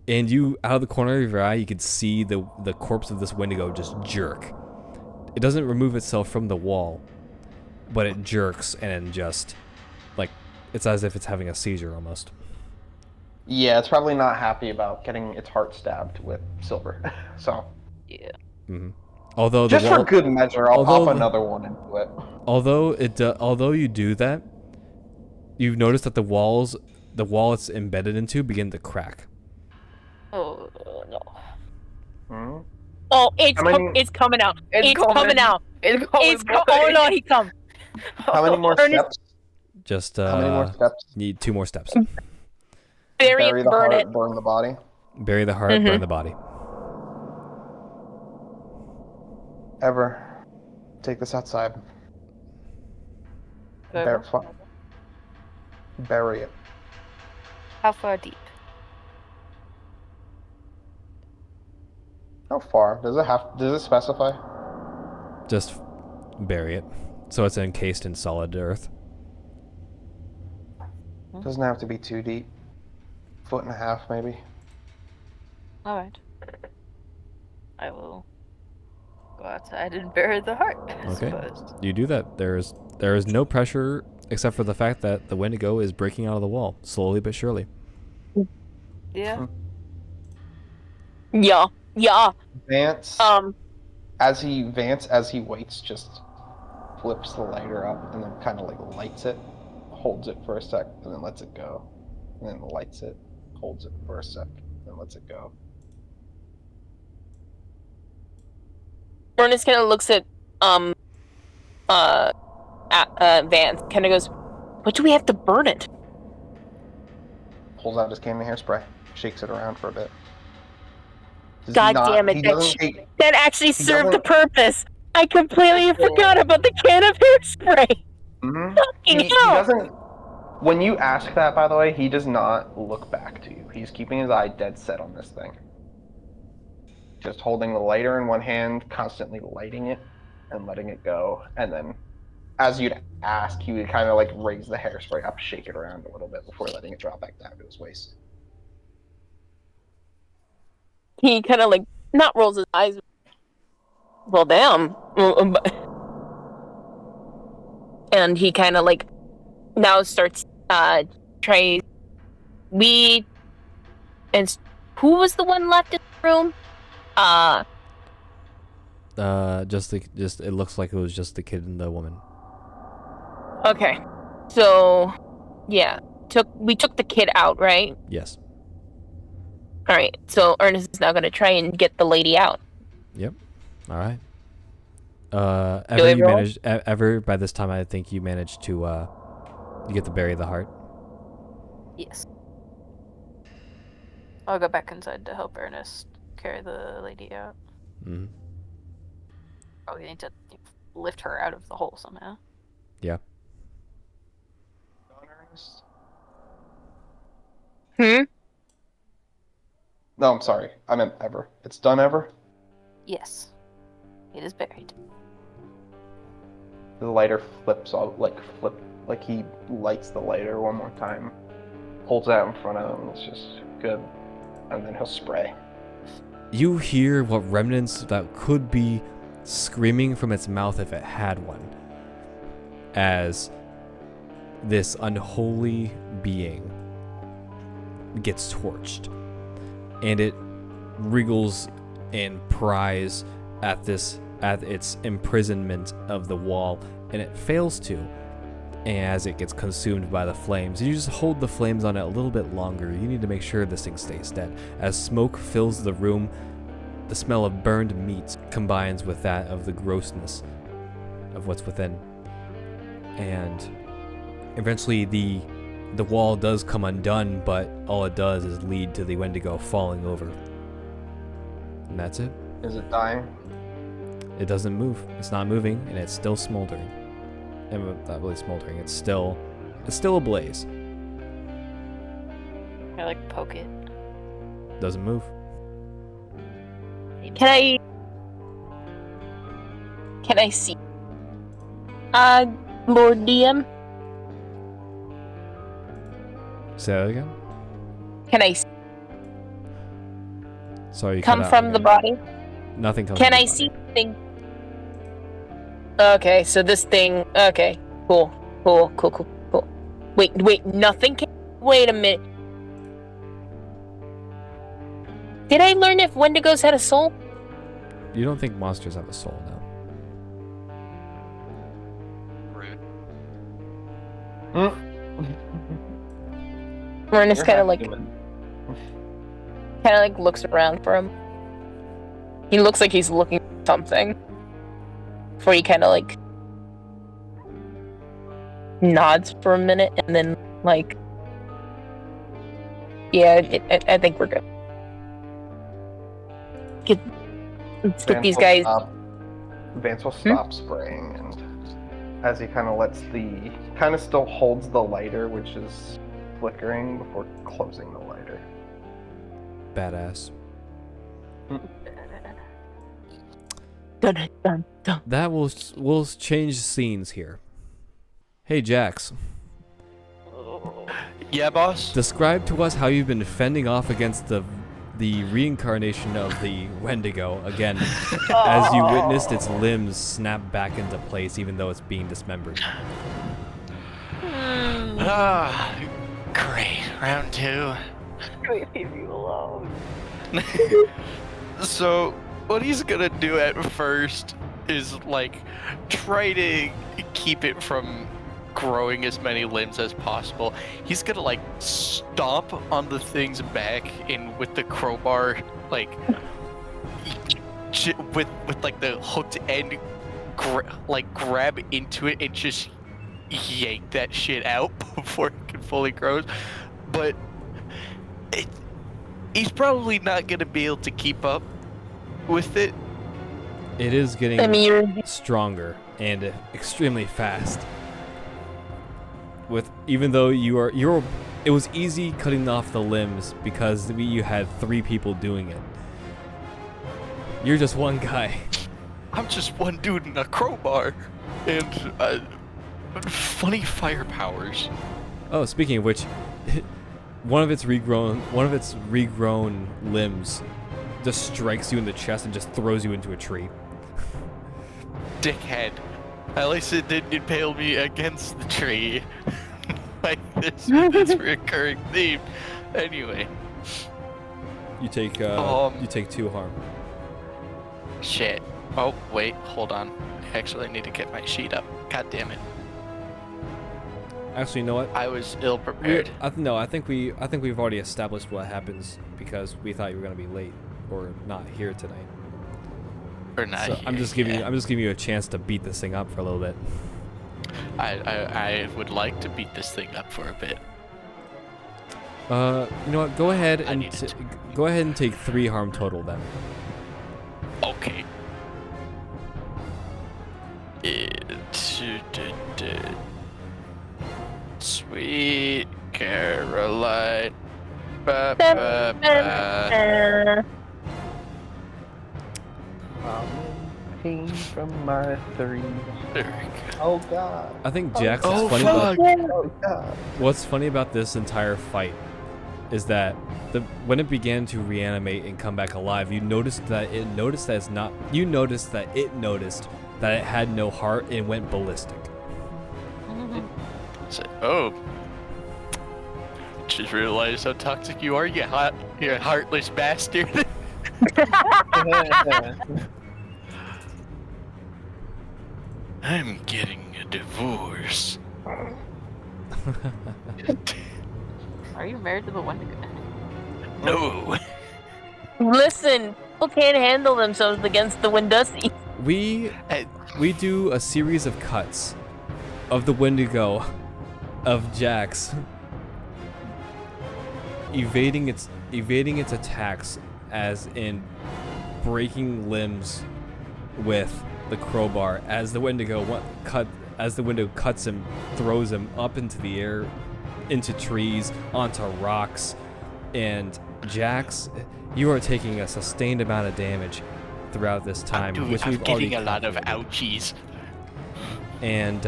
and you, out of the corner of your eye, you could see the corpse of this Wendigo just jerk. It doesn't remove itself from the wall, but it jerks and just, like, it's as if it's having a seizure almost. Yeah, it's probably not happy about getting its heart stabbed with silver. So Yeah. Although just for good measure, I'll pop another one into it. Although you do that, you've noticed that the wall it's embedded into begin to crack. Oh no. Oh, it's coming out. It's coming out. Oh no, he come. How many more steps? Just How many more steps? Need 2 more steps. Bury the burn heart, it. burn the body. Bury the heart, burn the body. Ever, take this outside. Bury it. How far deep? How far? Does it specify? Just bury it. So it's encased in solid earth. Doesn't have to be too deep. 1.5 feet, maybe. Alright. I will go outside and bury the heart, I Okay. suppose. You do that. There is no pressure except for the fact that the Wendigo is breaking out of the wall, slowly but surely. Yeah. Yeah. Yeah. Vance, Um. as he waits, just flips the lighter up and then kind of like lights it, holds it for a sec, and then lets it go. And then lights it, holds it for a sec, and lets it go. Ernest kind of looks at Vance. Kind of goes, "What do we have to burn it?" Pulls out his candy hairspray, shakes it around for a bit. God damn it! That actually served the purpose. I completely forgot about the can of hairspray. Mm-hmm. Fucking He hell! doesn't. When you ask that, by the way, he does not look back to you. He's keeping his eye dead set on this thing. Just holding the lighter in one hand, constantly lighting it and letting it go. And then, as you'd ask, he would kind of like raise the hairspray up, shake it around a little bit before letting it drop back down to his waist. He kind of like not rolls his eyes. Well, damn. And he kind of like now starts tries we and who was the one left in the room? Just it looks like it was just the kid and the woman. Okay. So yeah, we took the kid out, right? Yes. All right. So Ernest is now going to try and get the lady out. Yep. All right. Ever by this time I think you managed to you get to bury the heart. Yes. I'll go back inside to help Ernest carry the lady out. Mm-hmm. Probably need to lift her out of the hole somehow. Yeah. Hmm? No, I'm sorry. I meant ever. It's done ever? Yes. It is buried. The lighter flips out, like he lights the lighter one more time. Holds it out in front of him. It's just good. And then he'll spray. You hear what remnants that could be screaming from its mouth if it had one, as this unholy being gets torched, and it wriggles and pries at its imprisonment of the wall, and it fails to. As it gets consumed by the flames, you just hold the flames on it a little bit longer. You need to make sure this thing stays dead. As smoke fills the room, the smell of burned meat combines with that of the grossness of what's within. And eventually the wall does come undone, but all it does is lead to the Wendigo falling over. And that's it. Is it dying? It doesn't move. It's not moving, and it's still smoldering. And not really smoldering. It's still ablaze. I like poke it. Doesn't move. Can I see? Lord DM? Say that again? Can I Sorry, you come cut out from the again. body? Nothing comes Can from the I body. see the thing? Okay, so this thing. Okay, cool. Wait, nothing can. Wait a minute. Did I learn if Wendigos had a soul? You don't think monsters have a soul now? Rude. Ernest kind of like human. looks around for him. He looks like he's looking for something. Before he kind of like nods for a minute and then like, yeah, I think we're good. Let's get these guys. Vance will stop spraying, and as he kind of still holds the lighter, which is flickering, before closing the lighter. Badass. Dun, dun, dun. That will change scenes here. Hey Jax, Yeah, boss. describe to us how you've been fending off against the reincarnation of the Wendigo again, as you witnessed its limbs snap back into place, even though it's being dismembered. Ah, great. Round 2. Leave you alone. So, what he's gonna do at first is like try to keep it from growing as many limbs as possible. He's gonna like stomp on the thing's back and with the crowbar, like with like the hooked end, grab into it and just yank that shit out before it can fully grow. But he's probably not gonna be able to keep up with it. It is getting I mean, you're stronger and extremely fast. Even though it was easy cutting off the limbs because you had 3 people doing it. You're just one guy. I'm just one dude in a crowbar and funny fire powers. Oh, speaking of which, one of its regrown limbs just strikes you in the chest and just throws you into a tree. Dickhead. At least it didn't impale me against the tree. Like this recurring theme. Anyway. You take 2 harm. Shit. Oh, wait, hold on. I actually need to get my sheet up. God damn it. Actually, you know what? I was ill prepared. I think we've already established what happens because we thought you were gonna be late or not here tonight. Or not So here, I'm just giving you a chance to beat this thing up for a little bit. I would like to beat this thing up for a bit. You know what? Go ahead I and need it. go ahead and take 3 harm total then. Okay. Sweet Caroline. Ba, ba, ba. Pain from my 3. There we go. Oh god. I think Jax Oh, is funny fuck. Oh god. What's funny about this entire fight is that when it began to reanimate and come back alive, you noticed that it noticed that it had no heart and went ballistic. So, oh. Just realized how toxic you are, you heartless bastard. I'm getting a divorce. Are you married to the Wendigo? No. Listen, people can't handle themselves against the Windussi. We do a series of cuts of the Wendigo of Jax evading its attacks, as in breaking limbs with the crowbar as the Wendigo cuts him, throws him up into the air, into trees, onto rocks, and Jax, you are taking a sustained amount of damage throughout this time, which I'm we've already getting a lot of calculated. ouchies. And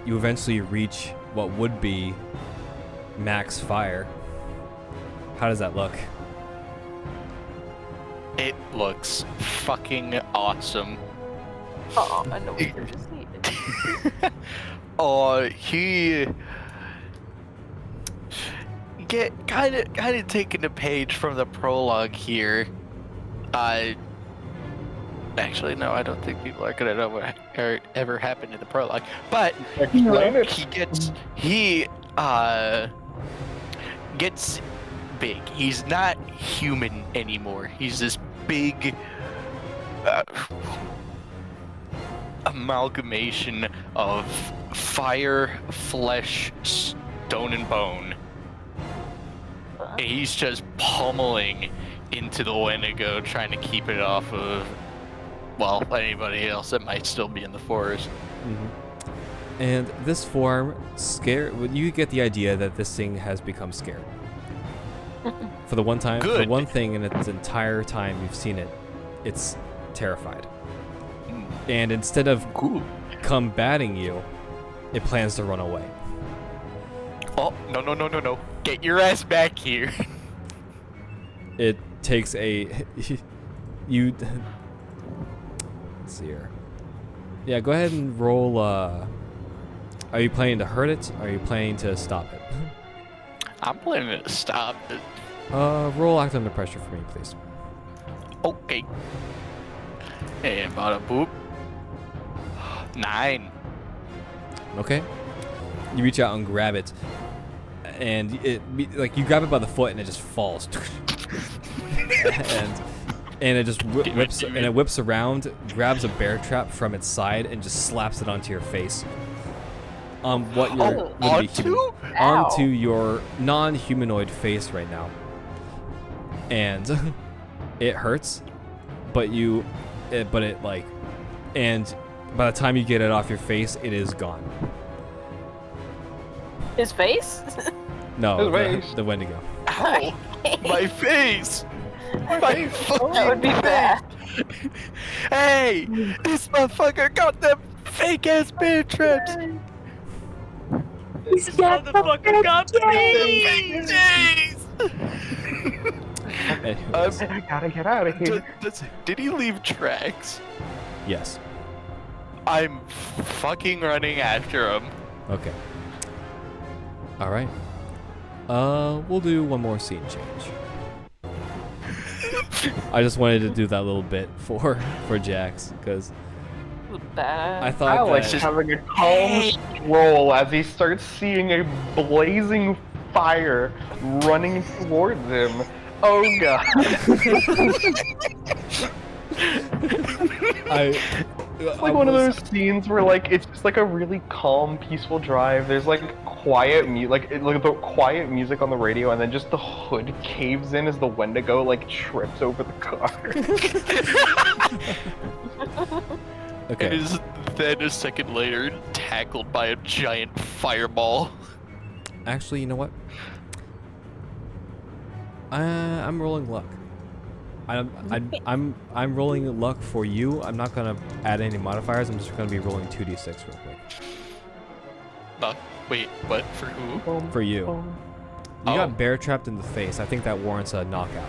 you eventually reach what would be max fire. How does that look? It looks fucking awesome. Oh, I know what you just needed. He kind of taking a page from the prologue here. Actually, no, I don't think people are gonna know what ever happened in the prologue. But he gets big. He's not human anymore. He's this big amalgamation of fire, flesh, stone, and bone. And he's just pummeling into the Wendigo, trying to keep it off of, well, anybody else that might still be in the forest. Mm-hmm. And this form, you get the idea that this thing has become scared. For the one thing in its entire time you've seen it, it's terrified. And instead of Cool. combating you, it plans to run away. Oh, no. Get your ass back here. It takes a you. Let's see here. Yeah, go ahead and roll. Are you planning to hurt it? Or are you planning to stop it? I'm planning to stop it. Roll act under pressure for me, please. Okay. And bada boop. 9. Okay. You reach out and grab it, and like you grab it by the foot, and it just falls. and it just whips around, grabs a bear trap from its side, and just slaps it onto your face. What you're onto your non-humanoid face right now, and it hurts, but and by the time you get it off your face, it is gone. His face? No, the Wendigo. Ow! My face! My fucking That would be bad. Hey! This motherfucker got them fake ass bear traps! This motherfucker got me! Anyways, I gotta get out of here. Did he leave tracks? yes. I'm fucking running after him. Okay. All right. We'll do one more scene change. I just wanted to do that little bit for Jax because Bad. I thought Alex that, having a calm stroll as he starts seeing a blazing fire running towards him. Oh god. It's like one of those scenes where like it's just like a really calm, peaceful drive. There's like quiet the quiet music on the radio, and then just the hood caves in as the Wendigo like trips over the car. okay. And is then a second later tackled by a giant fireball. Actually, you know what? I'm rolling luck. I'm rolling luck for you. I'm not gonna add any modifiers. I'm just gonna be rolling 2d6 real quick. Wait, what? For who? For you. You got bear trapped in the face. I think that warrants a knockout.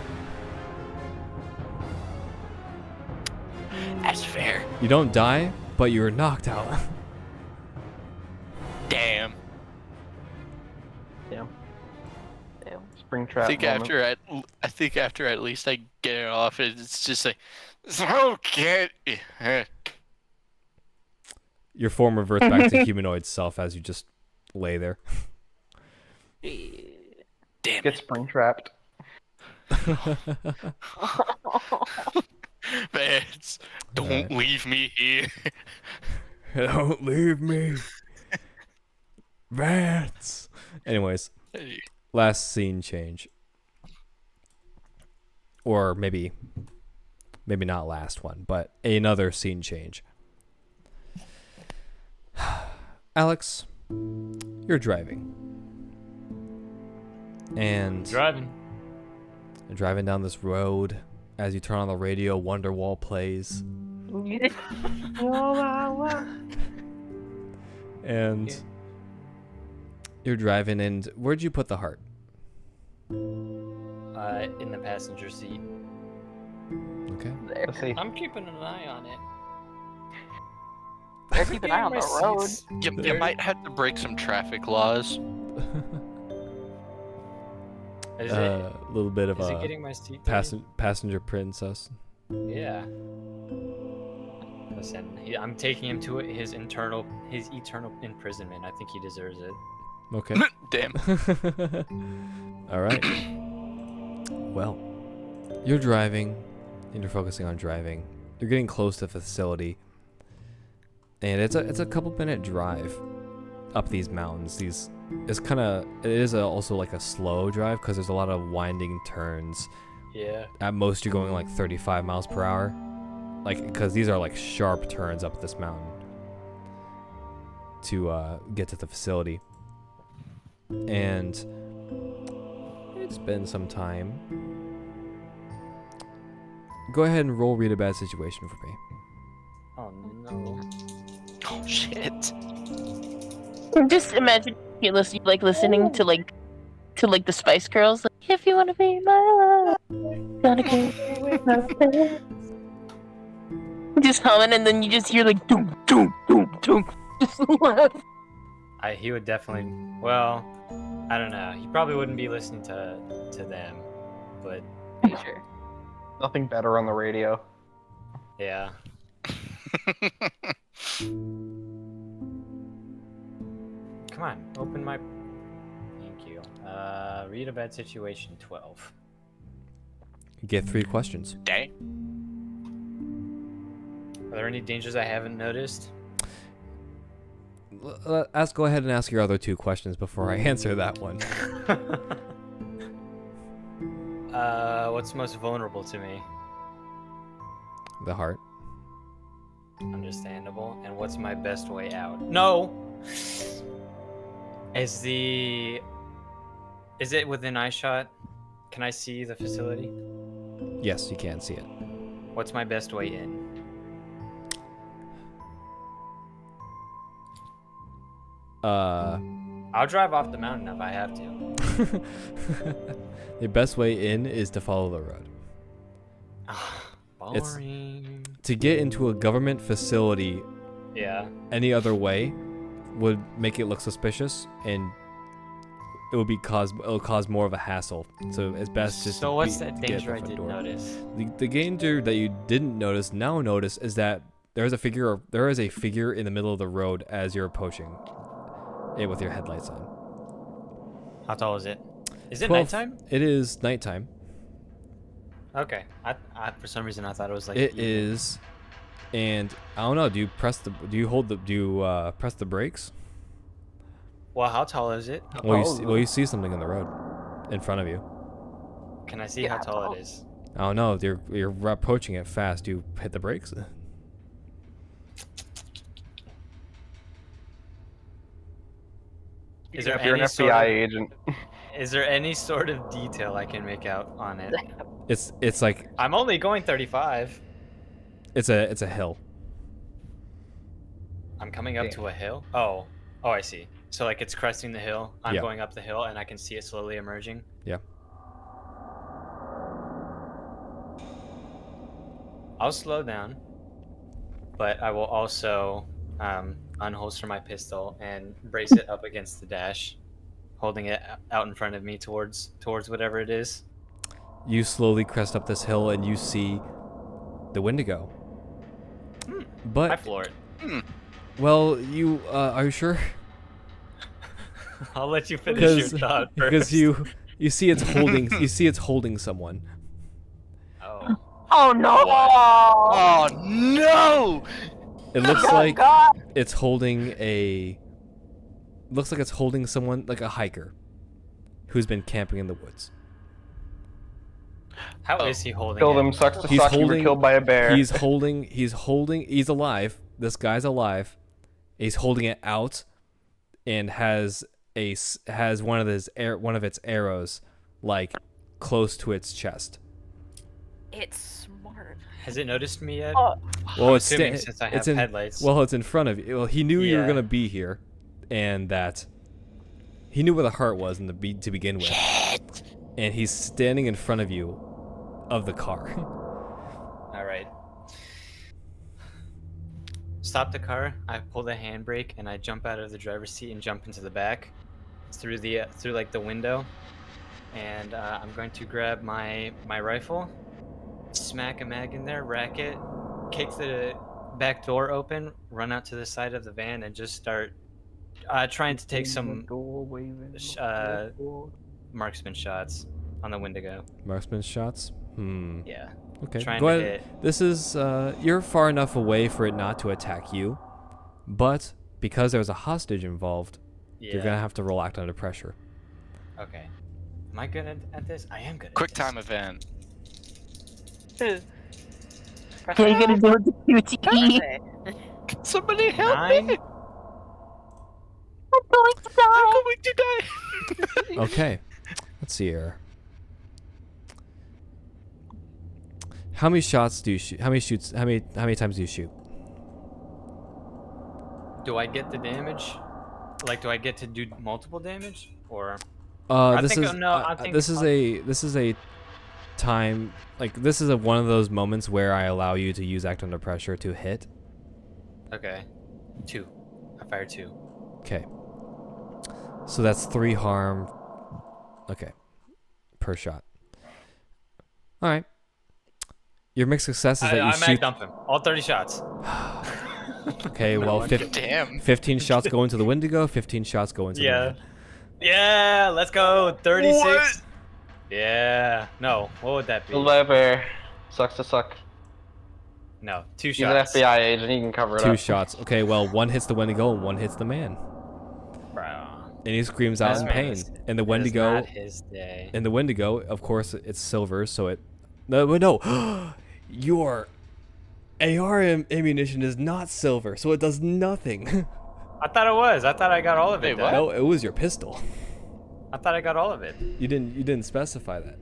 That's fair. You don't die, but you're knocked out. Damn. Damn. Ew. Spring trap. I think after at least I get it off, it's just like, so get. Your form reverts back to humanoid self as you just lay there. Damn. Get spring trapped. Vance, don't leave me here. Don't leave me, Vance. Anyways, last scene change, or maybe not last one, but another scene change. Alex, you're driving, and driving down this road. As you turn on the radio, Wonderwall plays. And you're driving, and where'd you put the heart? In the passenger seat. Okay. Let's see. I'm keeping an eye on it. Better keep an eye on the road. You might have to break some traffic laws. Is A little bit of is it a getting my seat? passenger princess. Yeah. Listen, I'm taking him to his eternal imprisonment. I think he deserves it. Okay. Damn. All right. Well, you're driving, and you're focusing on driving. You're getting close to the facility, and it's a couple minute drive up these mountains. It is also like a slow drive because there's a lot of winding turns. Yeah. At most, you're going like 35 miles per hour, like because these are like sharp turns up this mountain to get to the facility. And it's been some time. Go ahead and roll read a bad situation for me. Oh no. Shit. Just imagine you listening to the Spice Girls. Like, if you wanna be my love, gonna go with my friends. Just humming, and then you just hear like doom doom doom doom. Just laugh. He would definitely. Well, I don't know. He probably wouldn't be listening to them, but Major. Nothing better on the radio. yeah. Come on, open my. Thank you. Read a bad situation 12. You get 3 questions. Dang. Are there any dangers I haven't noticed? Go ahead and ask your other 2 questions before I answer that one. What's most vulnerable to me? The heart. Understandable. And what's my best way out? No! Is it within eye shot? Can I see the facility? Yes, you can see it. What's my best way in? I'll drive off the mountain if I have to. The best way in is to follow the road. Boring. To get into a government facility Yeah. any other way would make it look suspicious, and it'll cause more of a hassle. So it's best just. So what's that to get danger I the front didn't door. notice? The danger that you didn't notice is that there is a figure in the middle of the road as you're approaching it with your headlights on. How tall is it? Is it 12 nighttime? It is nighttime. Okay. I for some reason I thought it was like It evening. is, and I don't know. Do you press the brakes? Well, how tall is it? Well, you see something on the road in front of you. Can I see how tall it is? I don't know. You're approaching it fast. Do you hit the brakes? Is there If you're an any sort FBI of, agent, is there any sort of detail I can make out on it? It's like I'm only going 35. it's a hill. I'm coming up to a hill. Oh, I see. So like it's cresting the hill. I'm Yeah. going up the hill, and I can see it slowly emerging. Yeah. I'll slow down, but I will also unholster my pistol and brace it up against the dash, holding it out in front of me towards whatever it is. You slowly crest up this hill and you see the Wendigo. I But floor it. well, you are you sure? I'll let you finish your thought first. Because you see it's holding someone. Oh. Oh no! Oh no! It looks Oh, like God. it's holding someone, like a hiker who's been camping in the woods. How is he holding kill it? them, sucks to He's suck. You were holding- killed by a bear. He's alive. This guy's alive. He's holding it out and has one of its arrows like close to its chest. It's smart. Has it noticed me yet? Oh. Well, I'm it's assuming sta- since I it's have in headlights. Well, it's in front of you. Well, he knew you were Yeah. gonna be here, and that he knew where the heart was to begin with. And he's standing in front of you, of the car. All right. Stop the car. I pull the handbrake and I jump out of the driver's seat and jump into the back, through like the window, and I'm going to grab my rifle, smack a mag in there, rack it, kick the back door open, run out to the side of the van, and just start trying to take some marksman shots on the Wendigo. Marksman shots. Yeah. Okay. Trying Go to ahead. hit. This is you're far enough away for it not to attack you, but because there's a hostage involved, Yeah. you're gonna have to roll act under pressure. Okay. Am I good at this? I am good at Quick this. time event. What are you gonna do with the QTE? Can somebody help 9. me? I'm going to die. I'm going to die. Okay. Let's see here. How many shots do you shoot? How many times do you shoot? Do I get the damage? Like, do I get to do multiple damage, or? I This think is no. I think this is a time, like, this is one of those moments where I allow you to use act under pressure to hit. Okay, 2. I fire 2. Okay. So that's 3 harm. Okay. Per shot. All right. Your mixed success is that you I shoot. mag dump him. All 30 shots. Okay, well, Damn. 15 shots go into the Wendigo, 15 shots go into the man. Yeah, let's go. 36. Yeah. No, what would that be? Lever. Sucks to suck. No, 2 He's an shots. FBI agent. He can cover it 2 up. shots. Okay, well, 1 hits the Wendigo and 1 hits the man. Bro. And he screams out This in man pain. is- And the It is Wendigo, not his day. and the Wendigo, of course, it's silver, so it. No. Your AR ammunition is not silver, so it does nothing. I thought it was. I thought I got all of it. Wait, what? No, it was your pistol. I thought I got all of it. You didn't specify that.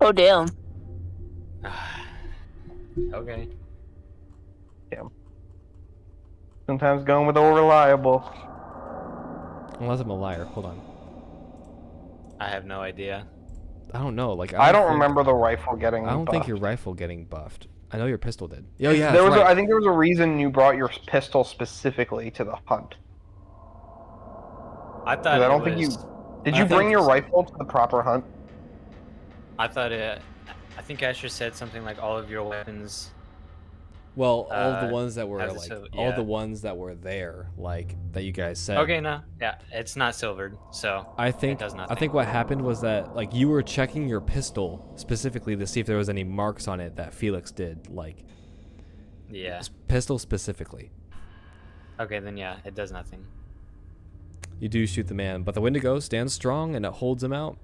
Oh damn. Okay. Sometimes going with the reliable. Unless I'm a liar. Hold on. I have no idea. I don't know. Like I don't think- remember the rifle getting. I don't think buffed. your rifle getting buffed. I know your pistol did. Oh yeah, There that's was. right. I think there was a reason you brought your pistol specifically to the hunt. I thought 'Cause I it don't think you. was- Did I you think- bring your rifle to the proper hunt? I thought it. I think Asher said something like all of your weapons. Well, all of the Uh, ones that were has a like sil- all yeah. the ones that were there, like that you guys said. Okay, no, yeah, it's not silvered, so I think does I nothing. think what happened was that like you were checking your pistol specifically to see if there was any marks on it that Felix did, like yeah. pistol specifically. Okay, then yeah, it does nothing. You do shoot the man, but the Wendigo stands strong and it holds him out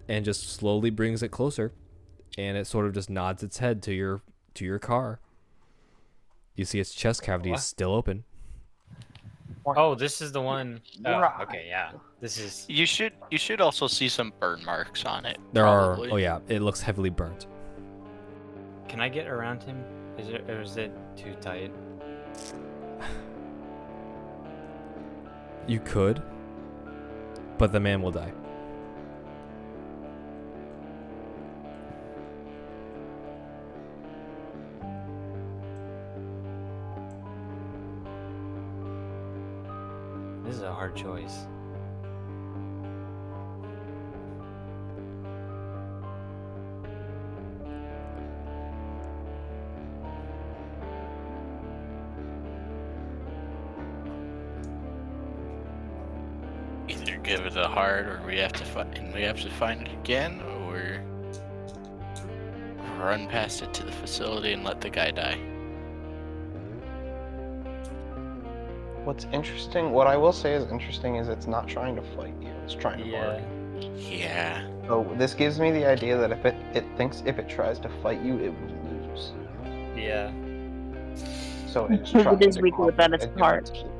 and just slowly brings it closer, and it sort of just nods its head to your car. You see its chest cavity is still open. Oh, this is the one oh okay, yeah. This is You should also see some burn marks on it. There probably. are. Oh yeah, it looks heavily burnt. Can I get around him? Or is it too tight? You could, but the man will die. This is a hard choice. Either give it a hard, or we have to find it again, or run past it to the facility and let the guy die. What's interesting, what I will say is interesting, is it's not trying to fight you. It's trying to Yeah. bark. Yeah. So this gives me the idea that if it thinks if it tries to fight you, it will lose. Yeah. So it's It trying is to weak without its compensate heart. against you.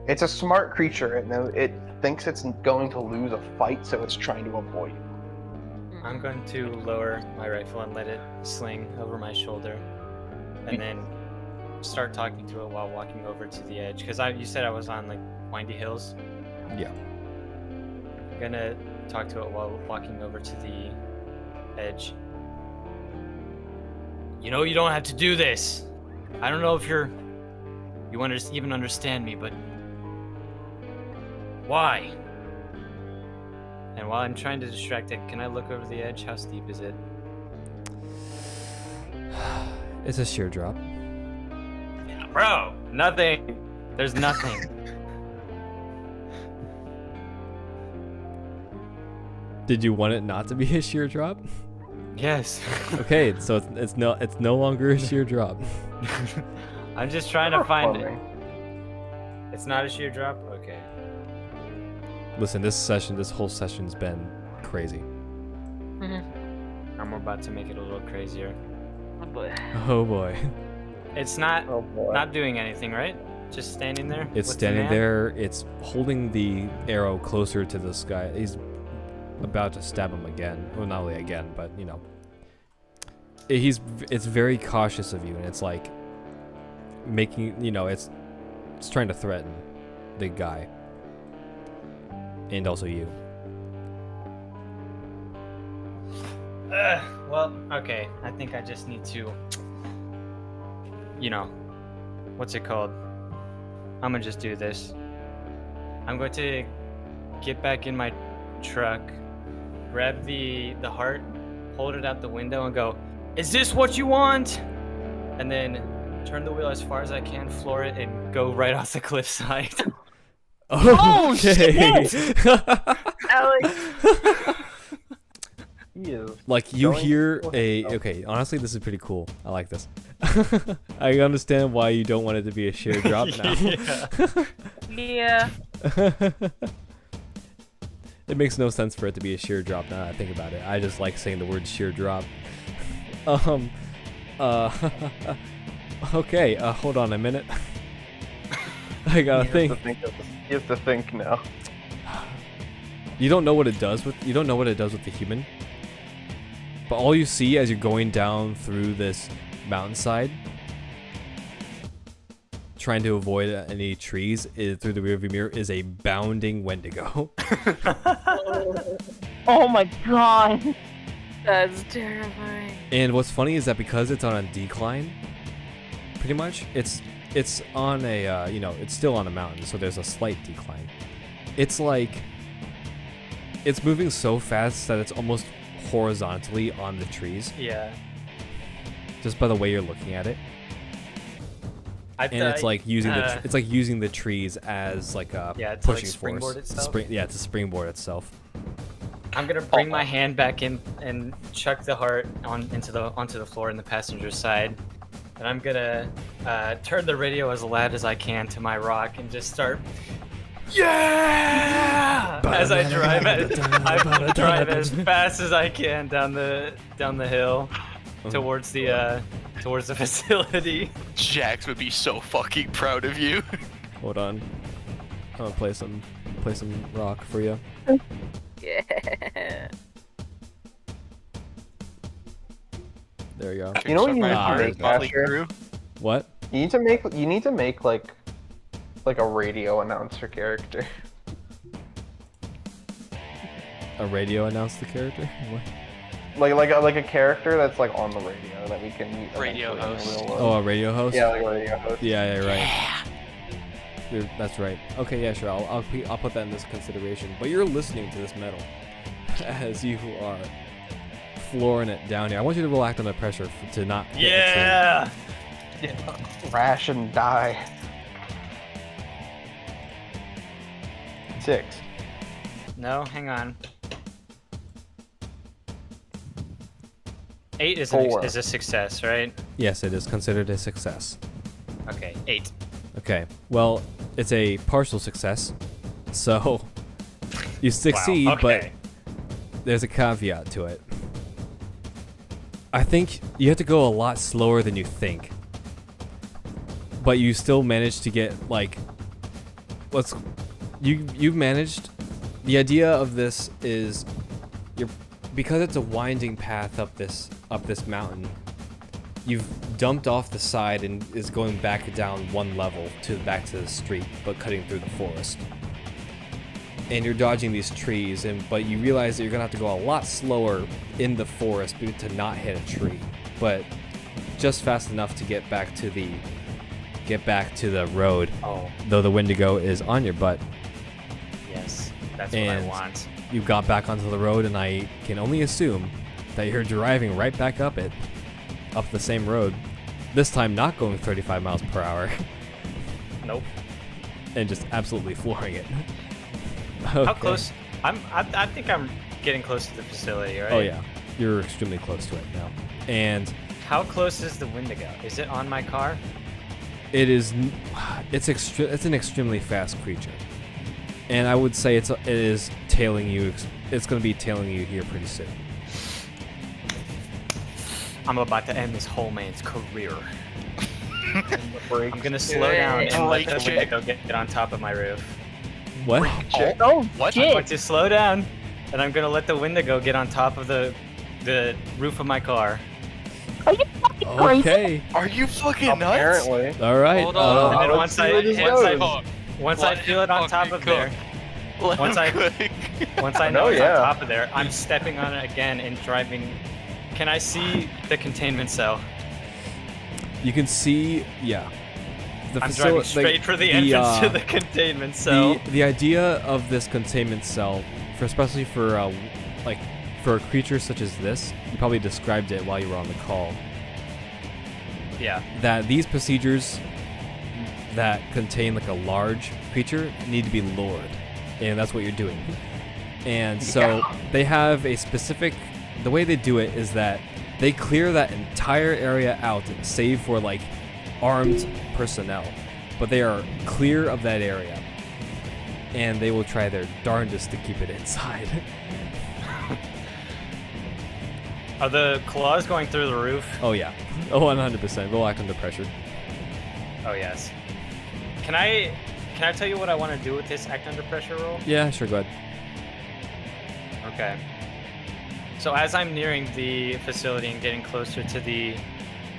It's a smart creature. It thinks it's going to lose a fight, so it's trying to avoid you. I'm going to lower my rifle and let it sling over my shoulder, and then start talking to it while walking over to the edge. Cause you said I was on like windy hills. Yeah. I'm gonna talk to it while walking over to the edge. You know, you don't have to do this. I don't know if you even understand me, but why? And while I'm trying to distract it, can I look over the edge? How steep is it? It's a sheer drop. Bro, nothing. There's nothing. Did you want it not to be a sheer drop? Yes. Okay, so it's no longer a sheer drop. I'm just trying to find it. Farming. It's not a sheer drop? Okay. Listen, this whole session's been crazy. I'm about to make it a little crazier. Oh boy. Oh boy. It's not Oh boy. not doing anything, right? Just standing there? It's with the standing man? there. It's holding the arrow closer to the sky. He's about to stab him again. Well, not only again, but you know. It's very cautious of you, and it's like making, it's trying to threaten the guy. And also you. Well, okay. I think I just need to, what's it called? I'm gonna just do this. I'm going to get back in my truck, grab the heart, hold it out the window, and go, "Is this what you want?" And then turn the wheel as far as I can, floor it, and go right off the cliffside. Oh, Okay. Alex. You. Like you Going- hear Go a ahead. okay, honestly this is pretty cool. I like this. I understand why you don't want it to be a sheer drop now. Yeah. It makes no sense for it to be a sheer drop now that I think about it. I just like saying the word sheer drop. Okay, hold on a minute. I gotta think. You have to think now. You don't know what it does with the human. But all you see as you're going down through this mountainside, trying to avoid any trees through the rearview mirror, is a bounding Wendigo. Oh my god. That's terrifying. And what's funny is that because it's on a decline, pretty much, it's on a it's still on a mountain, so there's a slight decline. It's like it's moving so fast that it's almost horizontally on the trees, Yeah. just by the way you're looking at it. And it's like using using the trees as like a Yeah, to, like, pushing springboard force. itself? It's a springboard itself. I'm gonna bring my hand back in and chuck the heart onto the floor in the passenger side, and I'm gonna turn the radio as loud as I can to my rock and just start. Yeah! As I drive as fast as I can down the hill towards the facility. Jax would be so fucking proud of you. Hold on, I'm gonna play some rock for you. Yeah. There you go. You know what you need Ah, to there make, you go. Asher? What? You need to make like a radio announcer character. A radio announce the character? What? Like a character that's like on the radio that we can meet Radio eventually in the host. real world. Oh, a radio host? Yeah, like a radio host. Yeah, right. That's right. Okay, yeah, sure. I'll put that in this consideration. But you're listening to this metal as you are flooring it down here. I want you to roll act under pressure to not hit a tree. Yeah. Crash and die. 6. No, hang on. 8 is 4. a success, right? Yes, it is considered a success. Okay, 8. Okay. Well, it's a partial success. So you succeed, Wow, okay. but there's a caveat to it. I think you have to go a lot slower than you think. But you still managed to get like you've managed. The idea of this is because it's a winding path up this mountain. You've dumped off the side and is going back down one level back to the street, but cutting through the forest. And you're dodging these trees, but you realize that you're gonna have to go a lot slower in the forest to not hit a tree, but just fast enough to get back to the road. Oh, Though the Wendigo is on your butt. yes. That's what I And want. you got back onto the road, and I can only assume that you're driving right back up the same road. This time not going 35 miles per hour, Nope. and just absolutely flooring it. How Okay. close? I think I'm getting close to the facility, right? Oh yeah, you're extremely close to it now. And How close is the Wendigo? Is it on my car? it's an extremely fast creature. And I would say it is tailing you. It's going to be tailing you here pretty soon. I'm about to end this whole man's career. Break. I'm gonna slow down and let the Like Wendigo get on top of my roof. What? Oh, What? I'm shit. going to slow down, and I'm gonna let the Wendigo get on top of the roof of my car. Are you fucking Okay. Are you fucking nuts? Apparently. All right. Hold on. And then let's once see where this once goes. I feel it on top of there, Let Once him I- cook. once I know Oh, it's yeah. on top of there, I'm stepping on it again and driving. Can I see the containment cell? You can see, yeah. The I'm facili- driving the- straight for the entrance to uh, the containment cell. The idea of this containment cell, especially for for a creature such as this, you probably described it while you were on the call. Yeah. That these procedures that contain like a large creature need to be lured, and that's what you're doing. And so they have a specific. The way they do it is that they clear that entire area out, save for like armed personnel, but they are clear of that area, and they will try their darndest to keep it inside. Are the claws going through the roof? Oh yeah, oh 100%. Roll act under pressure. Oh yes. Can I tell you what I want to do with this act under pressure roll? Yeah, sure, go ahead. Okay. So as I'm nearing the facility and getting closer to the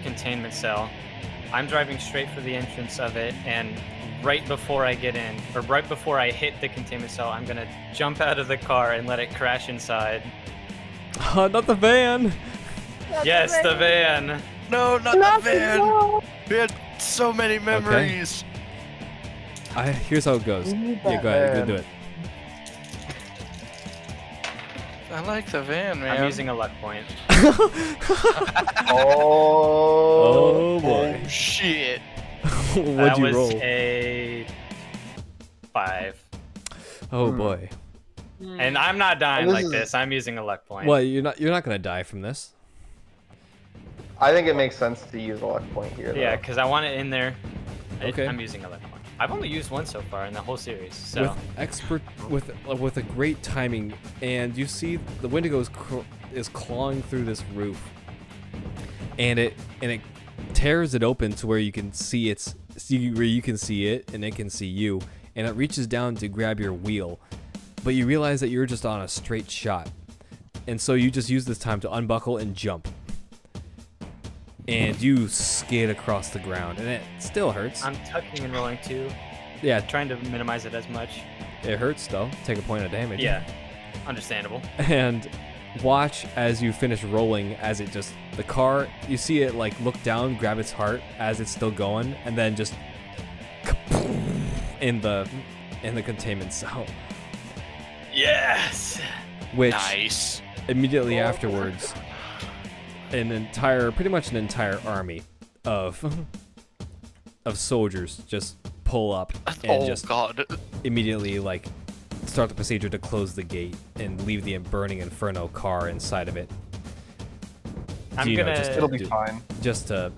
containment cell, I'm driving straight for the entrance of it, and right before I get in, or right before I hit the containment cell, I'm gonna jump out of the car and let it crash inside. Not the van. Yes, the van. No, not the van. We had so many memories. Here's how it goes. Yeah, go ahead. Go do it. I like the van, man. I'm using a luck point. Oh boy. Oh, shit. What'd That you was roll? a 5. Oh boy. And I'm not dying This like is- this. I'm using a luck point. Well, you're not gonna die from this. I think it makes sense to use a luck point here. Yeah, though. because I want it in there. Okay. I'm using a luck point. I've only used one so far in the whole series, so With a great timing, and you see the Wendigo is clawing through this roof, and it tears it open to where you can see it, and it can see you, and it reaches down to grab your wheel, but you realize that you're just on a straight shot, and so you just use this time to unbuckle and jump. And you skid across the ground, and it still hurts. I'm tucking and rolling too, Yeah, trying to minimize it as much. it hurts though. Take a point of damage. Yeah, understandable. And watch as you finish rolling, as the car, you see it like look down, grab its heart as it's still going, and then just in the containment cell. Yes. Which Nice. immediately afterwards, pretty much an entire army of soldiers just pull up and Oh, just God. immediately like start the procedure to close the gate and leave the burning inferno car inside of it. I'm You know, gonna. just to It'll be do- fine. just to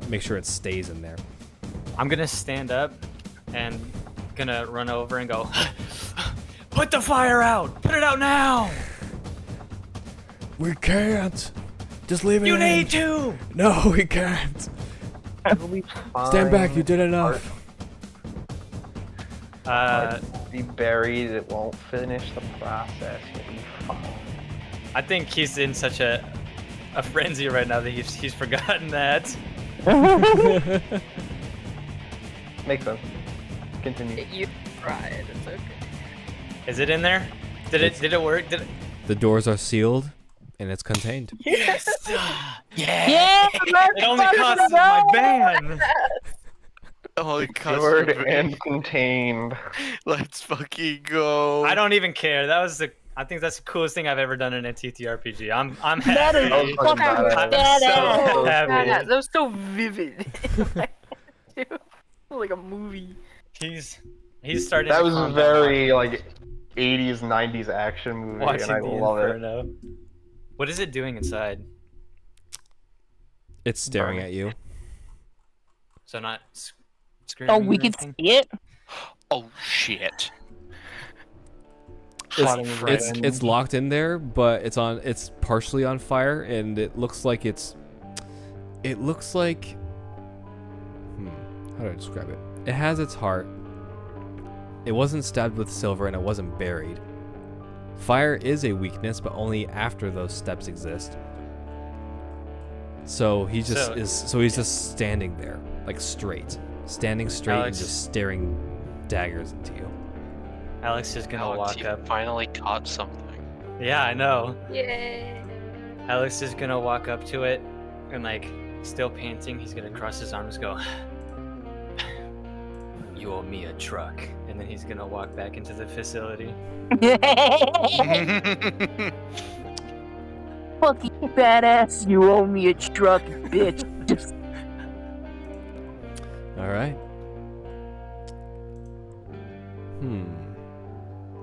make sure it stays in there. I'm gonna stand up and gonna run over and go. Put the fire out! Put it out now! We can't. Just leave it. You in. need to! No, we can't. It'll be fine. Stand back. You did enough. Be buried. It won't finish the process. You'll be fine. I think he's in such a frenzy right now that he's forgotten that. Makes sense. Continue. You tried. It's okay. Is it in there? Did it work? The doors are sealed, and it's contained. Yes! Yeah, It only costs my van! Oh, it costs Stored a van. and contained. Let's fucking go. I don't even care. I think that's the coolest thing I've ever done in a TTRPG. I'm happy. That is That was fucking fucking badass. I'm so badass. happy. Yeah, that was so vivid. Like a movie. He's starting That to was a calm very like 80s, 90s action movie, down watching and I the love it. Inferno. What is it doing inside? It's staring at you. So not screaming Oh, we or can anything? see it. Oh, shit. It's locked in there, but it's partially on fire, and it looks like how do I describe it? It has its heart. It wasn't stabbed with silver, and it wasn't buried. Fire is a weakness, but only after those steps exist. So he just So- is. So he's just standing there, like standing straight Alex- and just staring daggers into you. Alex is gonna Alex, walk you up. finally caught something. Yeah, I know. Yay! Alex is gonna walk up to it and like still panting, he's gonna cross his arms, go, "You owe me a truck," and then he's gonna walk back into the facility. Fucking badass, you owe me a truck, bitch. Just All right.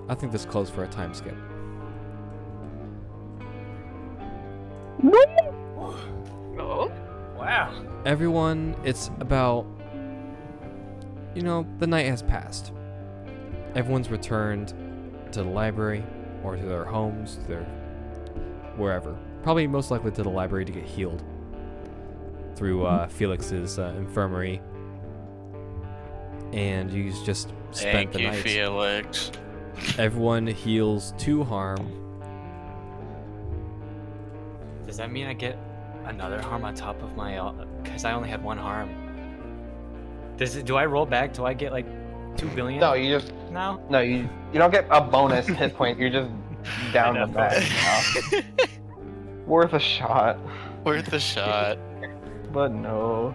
I think this calls for a time skip. Oh. Wow. Everyone, it's about, the night has passed. Everyone's returned to the library or to their homes, their wherever. Probably most likely to the library to get healed through Felix's infirmary. And you just spent Thank the you, night. Felix. Everyone heals 2 harm. Does that mean I get another harm on top of my? Because I only had 1 harm. Do I roll back? Do I get like 2 billion? No, you just now? you don't get a bonus hit point. You're just down the bag now. Worth a shot, Worth a shot. but no.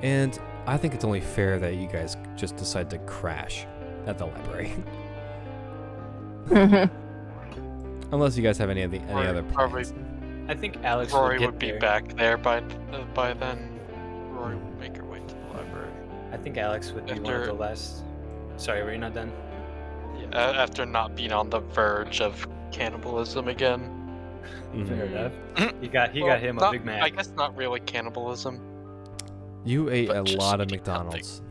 And I think it's only fair that you guys just decide to crash at the library. Unless you guys have any other Probably plans. I think Alex Rory will get would be there. back there by then. Rory would make her way to the library. I think Alex would be one of After- the last. Sorry, were you not done? Yeah, after not being on the verge of cannibalism again. Mhm. Fair enough. He Well, got him a not- Big Mac. I guess not really cannibalism. You ate But a just lot of eating McDonald's.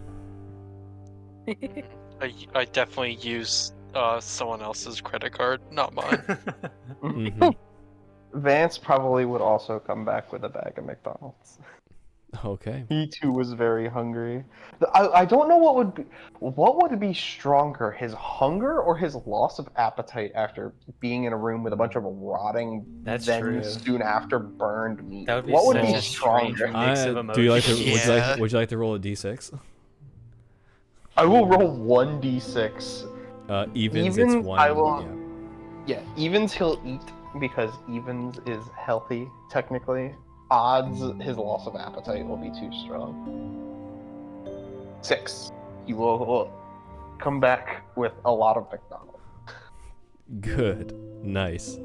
I definitely use someone else's credit card, not mine. Mhm. Vance probably would also come back with a bag of McDonald's. Okay. He too was very hungry. I don't know what would be stronger, his hunger or his loss of appetite after being in a room with a bunch of rotting, That's then true. soon after burned meat. That would be what would such be a strange stronger? mix of Do you like to? emotions. Yeah. Would you like to roll a d6? I will roll 1d6. Evens, Evens, it's 1. I will- Yeah, evens he'll eat because evens is healthy technically. Odds, his loss of appetite will be too strong. 6. He will come back with a lot of McDonald's. Good. Nice.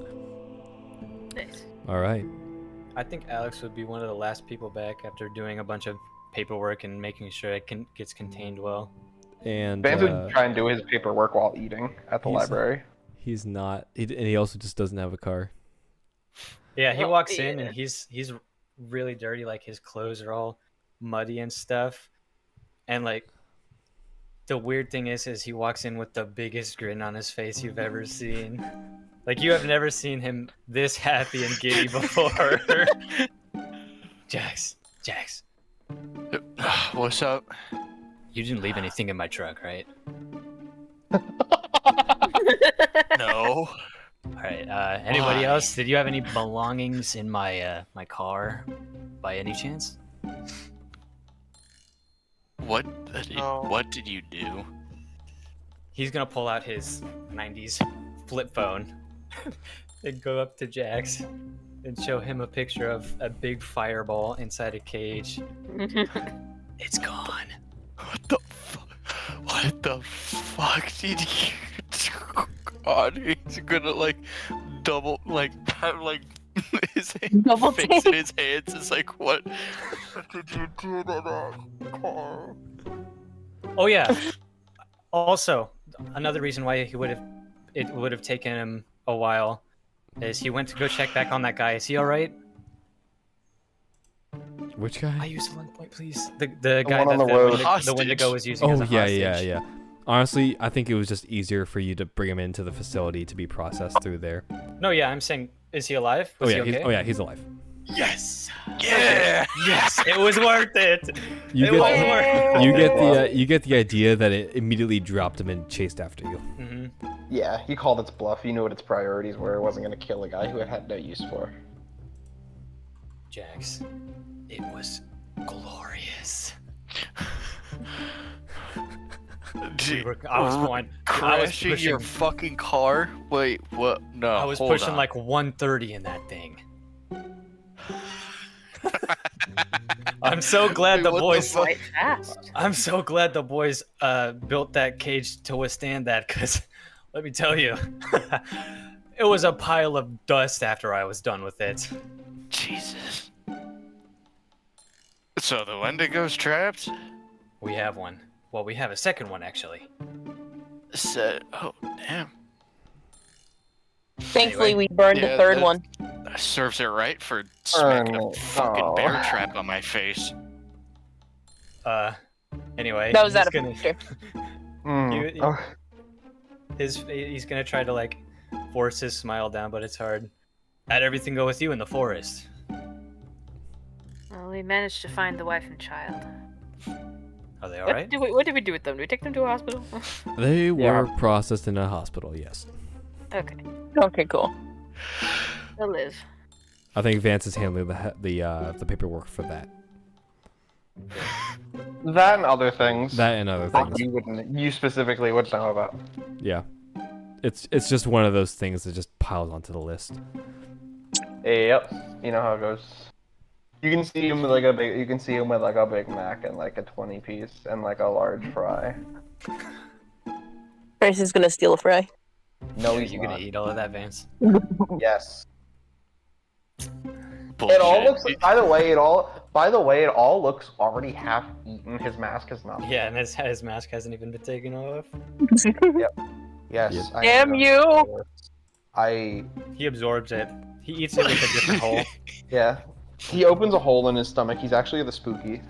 Nice. All right. I think Alex would be one of the last people back after doing a bunch of paperwork and making sure it gets contained well. And Vance would try and do his paperwork while eating at the he's- library. he's not. And he also just doesn't have a car. Yeah, he Well, walks in yeah. and he's really dirty, like his clothes are all muddy and stuff. And like the weird thing is he walks in with the biggest grin on his face you've ever seen. Like you have never seen him this happy and giddy before. Jax. What's up? You didn't leave anything in my truck, right? No. All right. Anybody Why? else? Did you have any belongings in my my car, by any chance? What No. what did you do? He's gonna pull out his '90s flip phone and go up to Jax and show him a picture of a big fireball inside a cage. It's gone. What the fuck did you do? God, he's gonna like double have his Double face in take. his hands. It's like what did you do to that car? Oh yeah. Also, another reason why it would have taken him a while is he went to go check back on that guy. Is he all right? Which I guy? use the 1 point, please. The guy one on that the road. the Hostage. Wendigo was using Oh as a yeah, hostage. yeah. Honestly, I think it was just easier for you to bring him into the facility to be processed through there. No, yeah, I'm saying, is he alive? Was he okay? He's alive. Yes. Yeah. Yes, it was worth it. You It get was the, worth you get the idea that it immediately dropped him and chased after you. hmm Yeah, he called its bluff. He knew what its priorities were. It wasn't going to kill a guy who it had no use for. Jax, it was glorious. I was going. Crashing your fucking car? Wait, what? No, I was hold pushing on. like 130 in that thing. I'm so glad the Wait, what the boys. fuck? Quite fast. I'm so glad the boys built that cage to withstand that, because let me tell you, it was a pile of dust after I was done with it. Jesus. So the Wendigo's trapped? We have one. Well, we have a second one, actually. Oh, damn. Thankfully, Anyway. we burned the Yeah, third that- one. That serves it right for smacking Oh, a fucking no. bear trap on my face. Anyway, That was he's out of gonna, picture. You- Oh, he's gonna try to like force his smile down, but it's hard. How'd everything go with you in the forest? Well, we managed to find the wife and child. Are they What alright? did we do with them? Did we take them to a hospital? They were processed in a hospital, yes. Okay, Okay, cool. they'll live. I think Vance is handling the paperwork for that. that and other things. That and other that things. you specifically would know about. Yeah. It's just one of those things that just piles onto the list. Yep. You know how it goes. You can see him with like a big. You can see him with like a Big Mac and like a 20-piece and like a large fry. Bryce is gonna steal a fry. No, Are he's you not. gonna eat all of that, Vance? Yes. Bullshit. It all looks. By the way, it all looks already half eaten. His mask is not. Yeah, and his mask hasn't even been taken off. Yes. Yep. I Damn know. you! He absorbs it. He eats it with a different hole. Yeah. He opens a hole in his stomach. He's actually the spooky.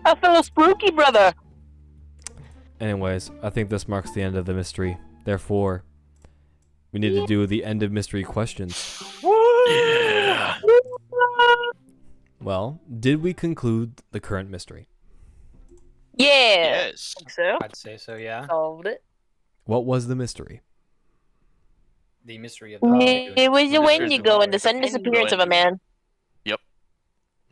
A fellow spooky brother. Anyways, I think this marks the end of the mystery. Therefore, we need to do the end of mystery questions. Yeah. Well, did we conclude the current mystery? Yeah. Yes. Think so? I'd say so, yeah. Solved it. What was the mystery? The mystery of the It was a Mysteries of Wendigo and the Wendigo. sudden disappearance of a man.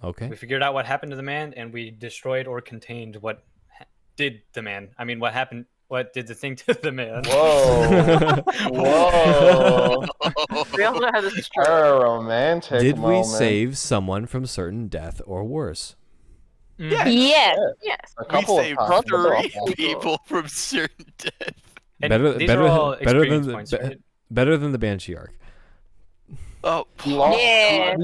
Okay. We figured out what happened to the man, and we destroyed or contained what did the man. I mean, what happened? What did the thing to the man? Whoa. Whoa. We also had this A destroyed. romantic Did we moment. save someone from certain death or worse? Yes. Yes. Yes. A We couple of saved times. three people from certain death. And Better- these better are all than- better experience than- points, be- right? Better than the Banshee arc. Oh, We lost, Yeah.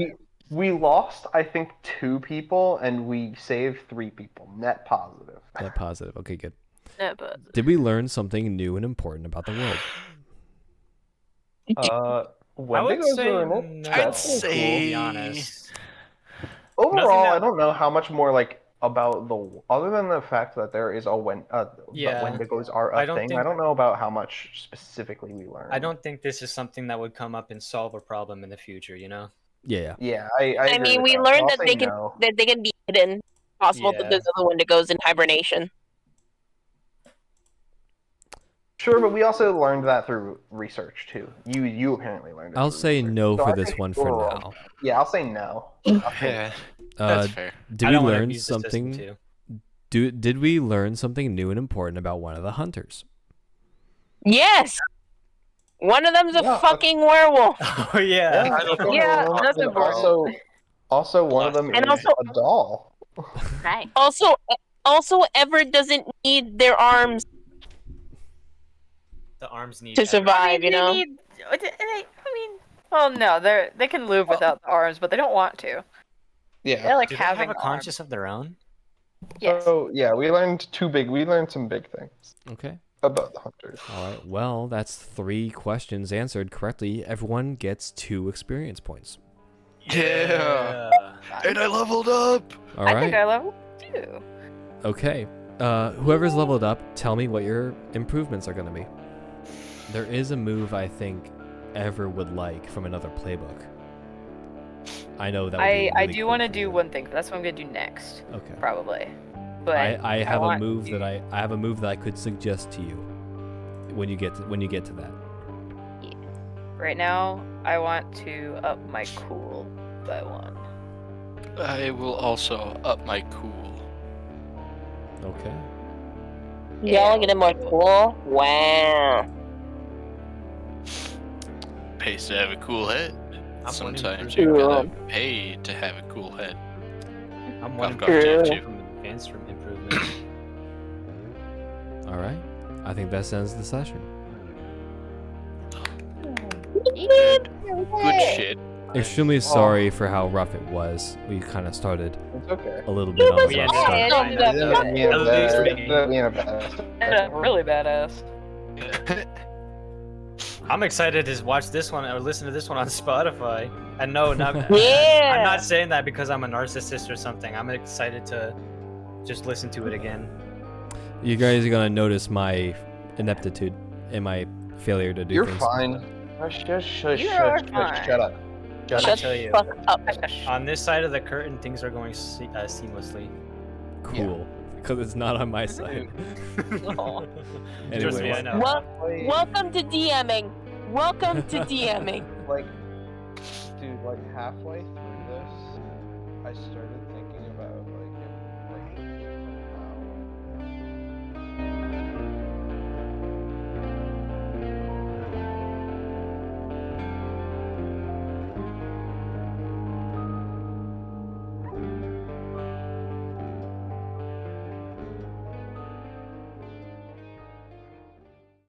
we lost, I think, 2 people, and we saved 3 people. Net positive. Net positive. Okay, good. Yeah, but Did we learn something new and important about the world? Wendigos say are in it. no, That's I'd to be say- honest. Overall, that- I don't know how much more like about the other than the fact that there is that Yeah. Wendigos are I a don't thing. think- I don't know about how much specifically we learned. I don't think this is something that would come up and solve a problem in the future, you know? Yeah. Yeah, I I agree mean, with we that. learned I'll that say they can no. that they can be hidden. Possible that Yeah. there's other Wendigos in hibernation. Sure, but we also learned that through research too. You apparently learned it. I'll through say research. no So for I this think one for overall- now. Yeah, I'll say no. I'll say Yeah, Uh, that's fair. did I we don't wanna learn abuse the system, something? too. Did we learn something new and important about one of the hunters? Yes. One of them's a Yeah, fucking werewolf. Oh, yeah. Yeah, that's And important. Also, one of them And is also- a doll. right. Also, Ever doesn't need their arms The arms need to survive. You know. Well, no, they can live without the arms, but they don't want to. They Yeah. like Do they having have a arms. conscious of their own? Yes. So yeah, we learned some big things Okay. about the hunters. All right. Well, that's 3 questions answered correctly. Everyone gets 2 experience points. Yeah. And I leveled up. All I right. think I leveled 2. Okay. Whoever's leveled up, tell me what your improvements are going to be. There is a move I think Ever would like from another playbook. I know that. Would be I really do cool want to for do you. one thing. That's what I'm gonna do next, Okay. probably. But I have a want move to- that I have a move that I could suggest to you when you get to that. Right now, I want to up my cool by 1. I will also up my cool. Okay. Y'all getting more cool? Wow. Pays to have a cool head. I'm Sometimes one you improvement. gotta pay to have a cool head. I'm one Cough, cough, improvement chip, chip. from advanced from improvement. All right. I think that ends the session. Good shit. Extremely sorry for how rough it was. We kind of started It's okay. a little bit on the We rough ended start. up It kind ended of, up Being a at least bad- me. being a bad- Ended up really badass. I'm excited to watch this one or listen to this one on Spotify. And no, not, Yeah. I'm not saying that because I'm a narcissist or something. I'm excited to just listen to it again. You guys are gonna notice my ineptitude and my failure to do You're things. fine. Shush, You are shut fine. up. Shut Shut tell the you. fuck up. On this side of the curtain, things are going seamlessly. Cool. Because it's not on my side. Aw. Trust me, I Anyways. know. Welcome to DMing. Welcome to DMing. Like, dude, like halfway through this, I started